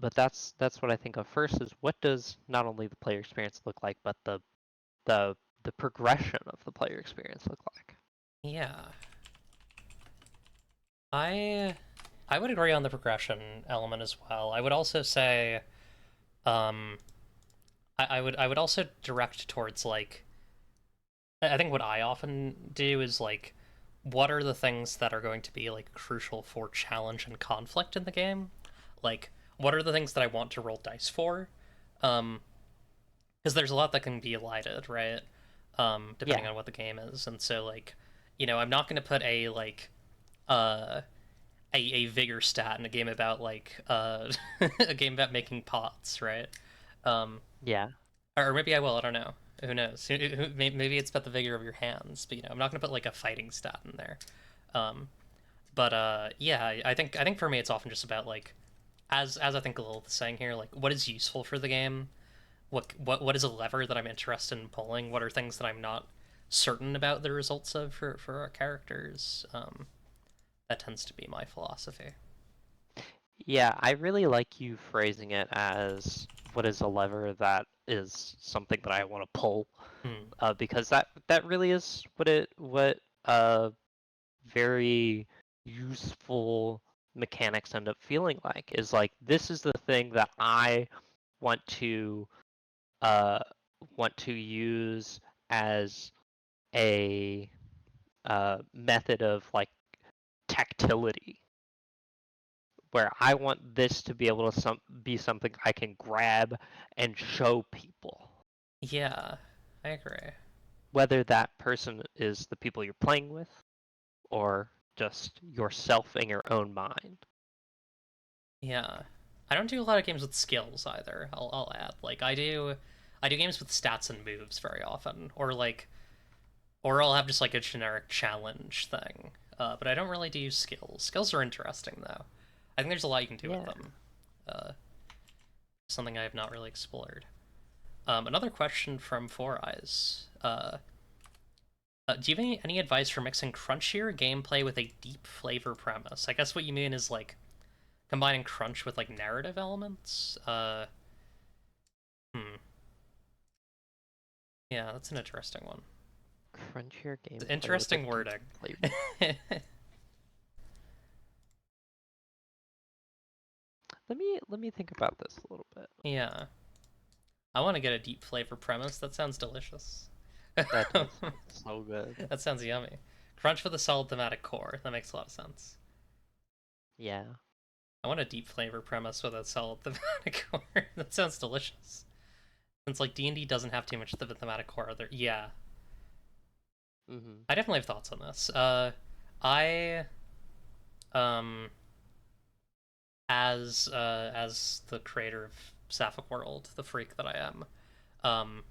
but that's what I think of first is what does not only the player experience look like, but the the progression of the player experience look like.
Yeah, I I would agree on the progression element as well. I would also say, um, I would also direct towards like I think what I often do is like what are the things that are going to be like crucial for challenge and conflict in the game? Like what are the things that I want to roll dice for? Um, because there's a lot that can be elided, right? Depending
Yeah,
on what the game is, and so like, I'm not going to put a like uh a vigor stat in a game about like a game about making pots, right? Um,
yeah,
or maybe I will. I don't know. Who knows? Maybe it's about the vigor of your hands, but I'm not gonna put like a fighting stat in there. Um, but yeah, I think for me it's often just about like as I think Lilith is saying here, like what is useful for the game. What is a lever that I'm interested in pulling? What are things that I'm not certain about the results of for our characters? That tends to be my philosophy.
yeah. I really like you phrasing it as what is a lever that is something that I want to pull,
Hmm.
because that really is what very useful mechanics end up feeling like is like this is the thing that I want to uh, want to use as a method of like tactility, where I want this to be able to be something I can grab and show people.
Yeah, I agree.
whether that person is the people you're playing with or just yourself in your own mind.
Yeah. I don't do a lot of games with skills either. I'll add. Like I do games with stats and moves very often. Or I'll have just like a generic challenge thing. But I don't really do skills. Skills are interesting though. I think there's a lot you can do with
Yeah.
them. Uh, Something I have not really explored. Another question from Four Eyes. Do you have any advice for mixing crunchier gameplay with a deep flavor premise? I guess what you mean is like combining crunch with like narrative elements. Hmm. Yeah, that's an interesting one.
Crunchier gameplay with a
Interesting
deep
wording.
flavor. Let me think about this a little bit.
Yeah. I want to get a deep flavor premise. That sounds delicious.
That does sound so good.
That sounds yummy. Crunch with a solid thematic core. That makes a lot of sense.
Yeah.
I want a deep flavor premise with a solid thematic core. That sounds delicious. Since like D&D doesn't have too much of the thematic core, there. Yeah,
Mm-hmm.
I definitely have thoughts on this. I um as the creator of Sapphic World, the freak that I am, um,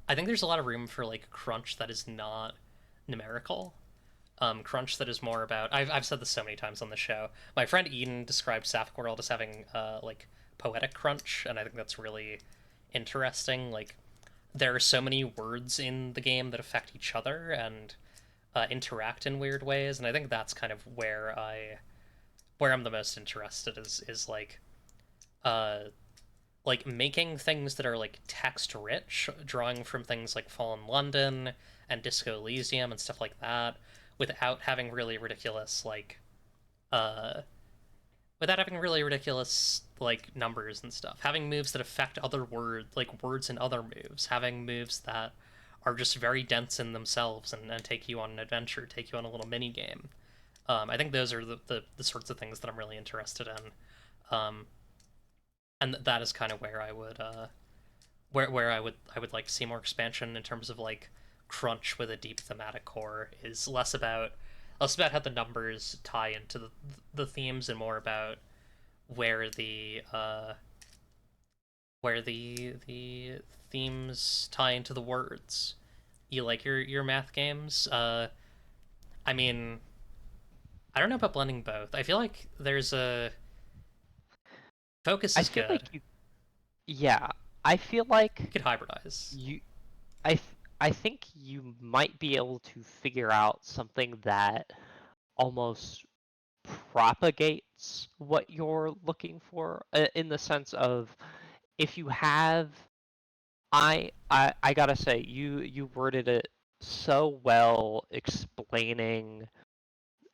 I think there's a lot of room for like crunch that is not numerical. Crunch that is more about. I've said this so many times on the show. My friend Eden described Sapphic World as having like poetic crunch, and I think that's really interesting. Like there are so many words in the game that affect each other and interact in weird ways, and I think that's kind of where I'm the most interested is uh like making things that are like text rich, drawing from things like Fallen London and Disco Elysium and stuff like that, without having really ridiculous uh without having really ridiculous like numbers and stuff. Having moves that affect other words in other moves. Having moves that are just very dense in themselves and take you on an adventure, take you on a little mini game. I think those are the sorts of things that I'm really interested in. And that is kind of where I would where I would like to see more expansion in terms of like crunch with a deep thematic core is less about how the numbers tie into the themes and more about where the themes tie into the words. You like your math games? I mean, I don't know about blending both. I feel like there's a focus
I
is
feel like
good.
you. Yeah. I feel like
You could hybridize.
you. I think you might be able to figure out something that almost propagates what you're looking for, in the sense of if you have I gotta say you worded it so well explaining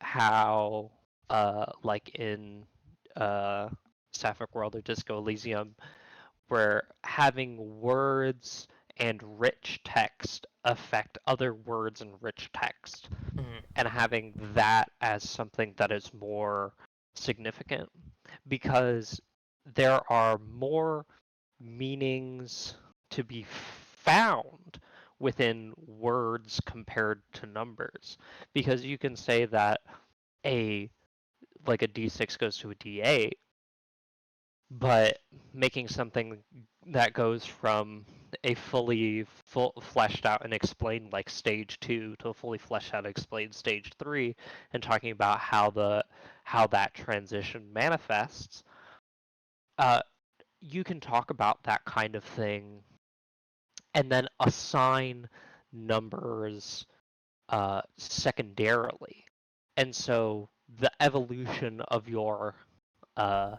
how like in uh Sapphic World or Disco Elysium, where having words and rich text affect other words and rich text,
Mm-hmm.
and having that as something that is more significant, because there are more meanings to be found within words compared to numbers, because you can say that a a d6 goes to a d8, but making something that goes from a fleshed out and explained like stage 2 to a fully fleshed out and explained stage 3, and talking about how that transition manifests, uh, you can talk about that kind of thing and then assign numbers secondarily. And so the evolution uh,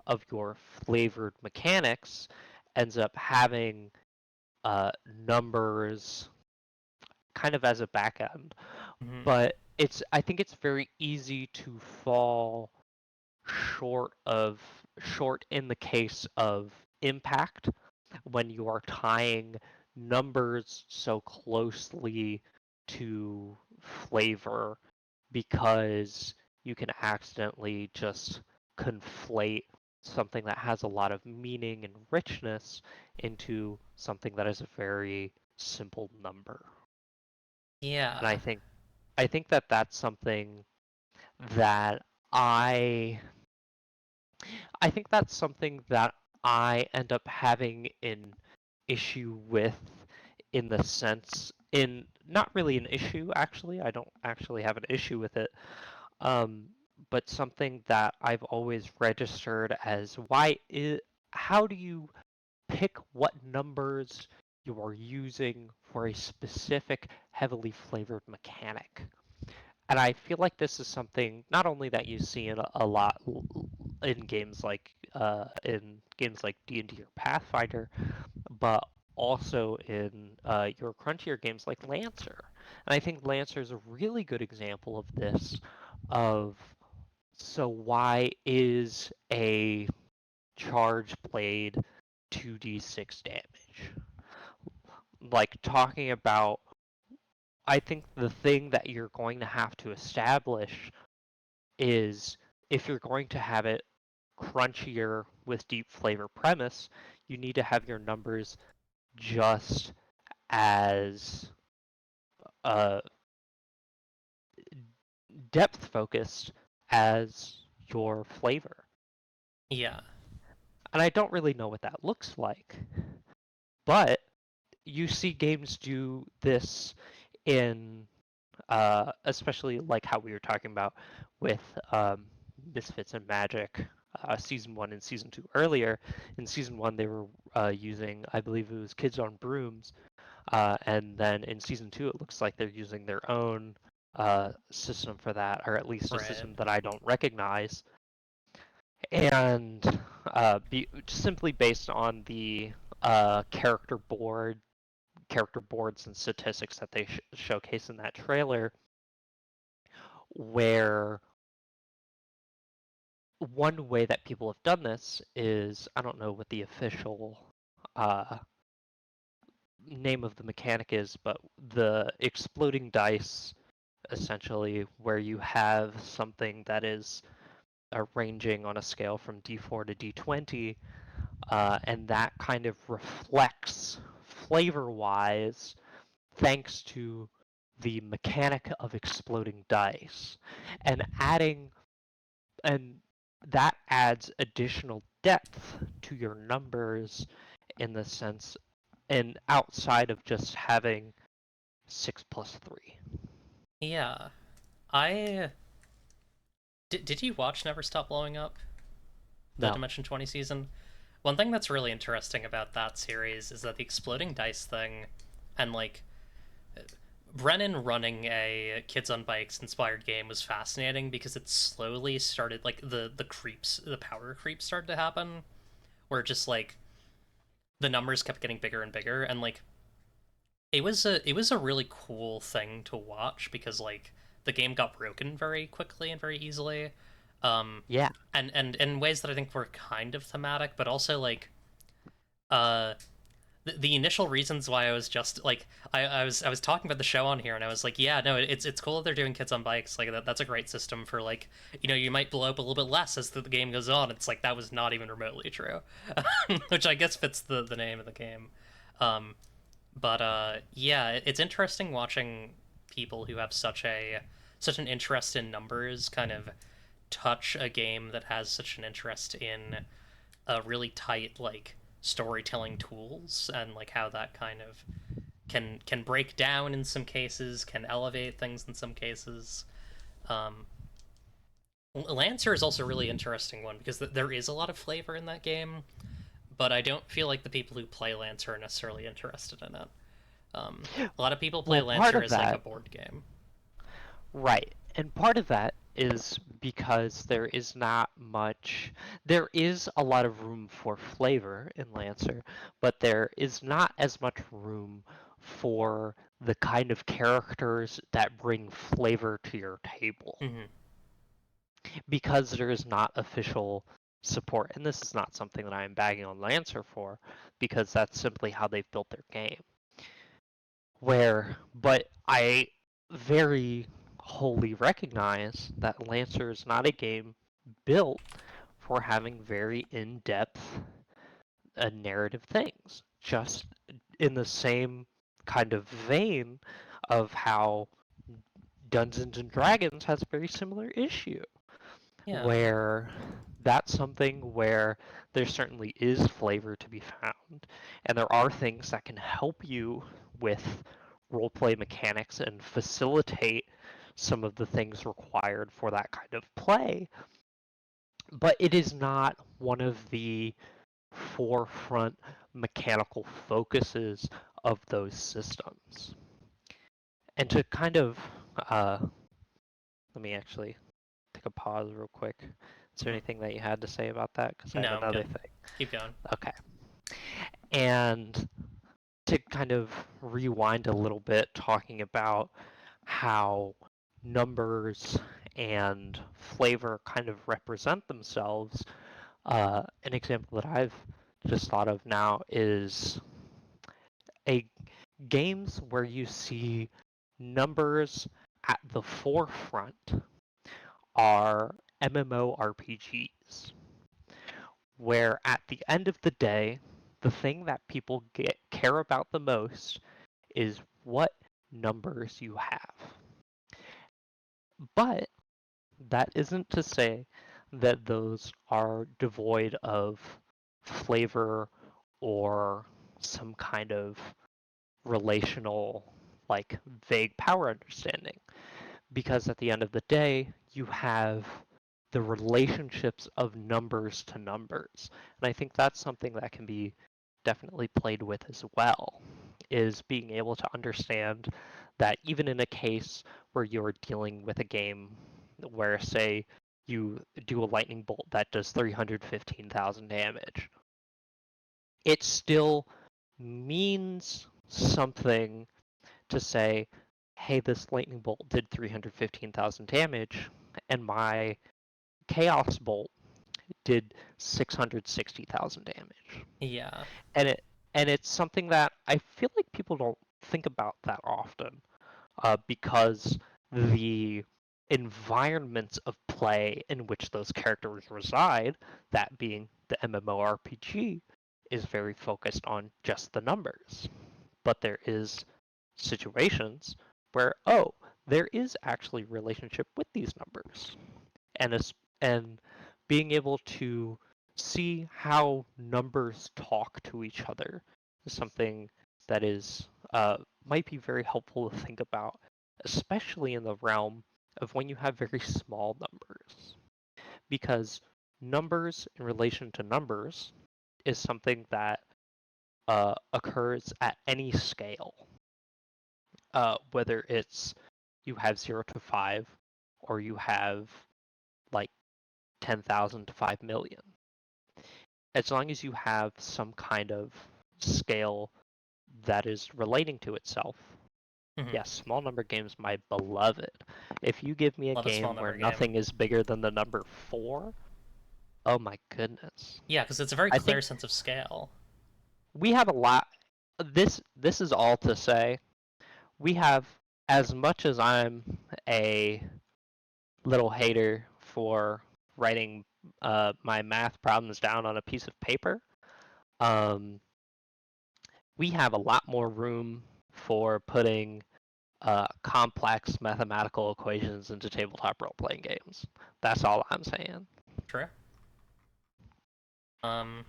of your flavored mechanics ends up having numbers kind of as a back end.
Mm-hmm.
But I think it's very easy to fall short of short in the case of impact when you are tying numbers so closely to flavor, because you can accidentally just conflate something that has a lot of meaning and richness into something that is very simple number. And
Yeah.
I think that that's something that I I think that's something that I end up having an issue with, in the sense, in not really an issue actually. I don't actually have an issue with it. Um, but something that I've always registered as, how do you pick what numbers you are using for a specific heavily flavored mechanic? And I feel like this is something not only that you see in a lot in games like D&D or Pathfinder, but also in your crunchier games like Lancer. And I think Lancer is a really good example of this. Of So why is a charge blade 2d6 damage? Like, talking about, I think the thing that you're going to have to establish is, if you're going to have it crunchier with deep flavor premise, you need to have your numbers just as uh, depth focused as your flavor.
Yeah.
And I don't really know what that looks like, but you see games do this in, especially like how we were talking about with Misfits and Magic, season 1 and season 2 earlier. In season 1, they were using, I believe it was Kids on Brooms, and then in season 2, it looks like they're using their own system for that, or at least a
Right.
system that I don't recognize. And simply based on the character boards and statistics that they showcase in that trailer, where one way that people have done this is, I don't know what the official uh, name of the mechanic is, but the exploding dice, essentially, where you have something that is ranging on a scale from d4 to d20, and that kind of reflects flavor-wise, thanks to the mechanic of exploding dice, and and that adds additional depth to your numbers, in the sense, and outside of just having 6 plus 3.
Yeah. I did you watch Never Stop Blowing Up? The
No.
Dimension 20 season? One thing that's really interesting about that series is that the exploding dice thing and like Brennan running a Kids on Bikes inspired game was fascinating because it slowly started like the power creeps started to happen where just like the numbers kept getting bigger and bigger and like it was a really cool thing to watch because like the game got broken very quickly and very easily. Um
Yeah.
and in ways that I think were kind of thematic, but also like uh the initial reasons why I was just like I was talking about the show on here and I was like, yeah, no, it's cool that they're doing kids on bikes. Like that's a great system for like, you know, you might blow up a little bit less as the game goes on. It's like that was not even remotely true. Which I guess fits the name of the game. Um but yeah, it's interesting watching people who have such an interest in numbers kind of touch a game that has such an interest in really tight like storytelling tools and like how that kind of can break down in some cases, can elevate things in some cases. Um, Lancer is also a really interesting one because there is a lot of flavor in that game, but I don't feel like the people who play Lancer are necessarily interested in it. A lot of people play
Well, part
Lancer
of
as like a
that,
board game.
right. And part of that is because there is a lot of room for flavor in Lancer, but there is not as much room for the kind of characters that bring flavor to your table,
Mm-hmm.
because there is not official support. And this is not something that I am bagging on Lancer for, because that's simply how they've built their game. But I very wholly recognize that Lancer is not a game built for having very in-depth narrative things. Just in the same kind of vein of how Dungeons and Dragons has a very similar issue,
Yeah.
where that's something where there certainly is flavor to be found, and there are things that can help you with roleplay mechanics and facilitate some of the things required for that kind of play, but it is not one of the forefront mechanical focuses of those systems. And to kind of, uh, let me actually take a pause real quick. Is there
Mhm.
anything that you had to say about that? Because I have
No, I'm
another
good.
thing.
Keep going.
Okay. And to kind of rewind a little bit, talking about how numbers and flavor kind of represent themselves, an example that I've just thought of now is a games where you see numbers at the forefront are MMORPGs, where at the end of the day, the thing that people care about the most is what numbers you have. But that isn't to say that those are devoid of flavor or some kind of relational, like vague power understanding. Because at the end of the day, you have the relationships of numbers to numbers. And I think that's something that can be definitely played with as well, is being able to understand that even in a case where you're dealing with a game where, say, you do a lightning bolt that does 315,000 damage, it still means something to say, hey, this lightning bolt did 315,000 damage, and my chaos bolt did 660,000 damage.
Yeah.
And it's something that I feel like people don't think about that often, because the environments of play in which those characters reside, that being the MMORPG, is very focused on just the numbers. But there is situations where, oh, there is actually relationship with these numbers, and and being able to see how numbers talk to each other is something that is, might be very helpful to think about, especially in the realm of when you have very small numbers, because numbers in relation to numbers is something that occurs at any scale, whether it's you have 0 to 5 or you have like 10,000 to 5 million. As long as you have some kind of scale that is relating to itself.
Hmm.
Yes, small number games, my beloved. If you give me a
Love a small
game where
number game.
nothing is bigger than the number 4, oh my goodness.
Yeah, because it's a very
I
clear
think
sense of scale.
we have a lot. This is all to say we have, as much as I'm a little hater for writing my math problems down on a piece of paper, um, we have a lot more room for putting complex mathematical equations into tabletop role playing games. That's all I'm saying.
True. Um.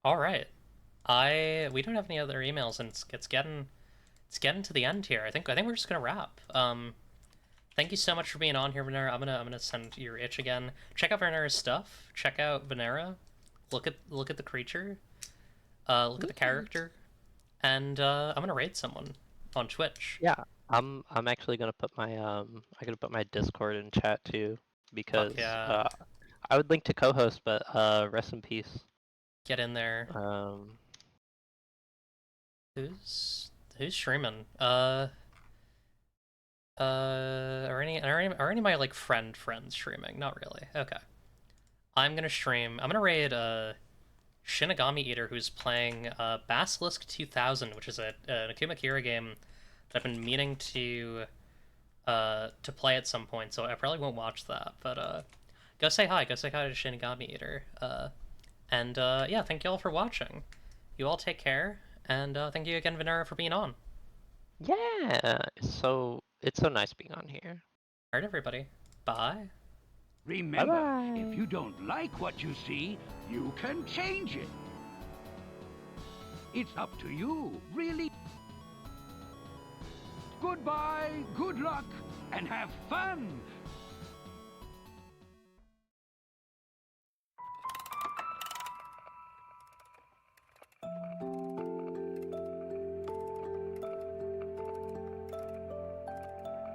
All right. We don't have any other emails, and it's getting to the end here. I think we're just gonna wrap. Thank you so much for being on here, Venera. I'm gonna send your itch again. Check out Venera's stuff. Check out Venera. Look at the creature. Look at the character. And I'm gonna raid someone on Twitch.
Yeah, I'm actually gonna put my I'm gonna put my Discord in chat too,
Fuck
because
yeah.
I would link to co-host, but rest in peace.
Get in there.
Um,
Who's streaming? Are any of my like friends streaming? Not really. Okay. I'm gonna stream. I'm gonna raid Shinigami Eater, who's playing Basilisk 2000, which is an Akuma Kira game that I've been meaning to play at some point. So I probably won't watch that, but go say hi. Go say hi to Shinigami Eater. And yeah, thank you all for watching. You all take care, and thank you again, Venera, for being on.
Yeah, it's so nice being on here.
All right, everybody. Bye.
Remember, if
Bye-bye.
you don't like what you see, you can change it. It's up to you, really. Goodbye, good luck, and have fun!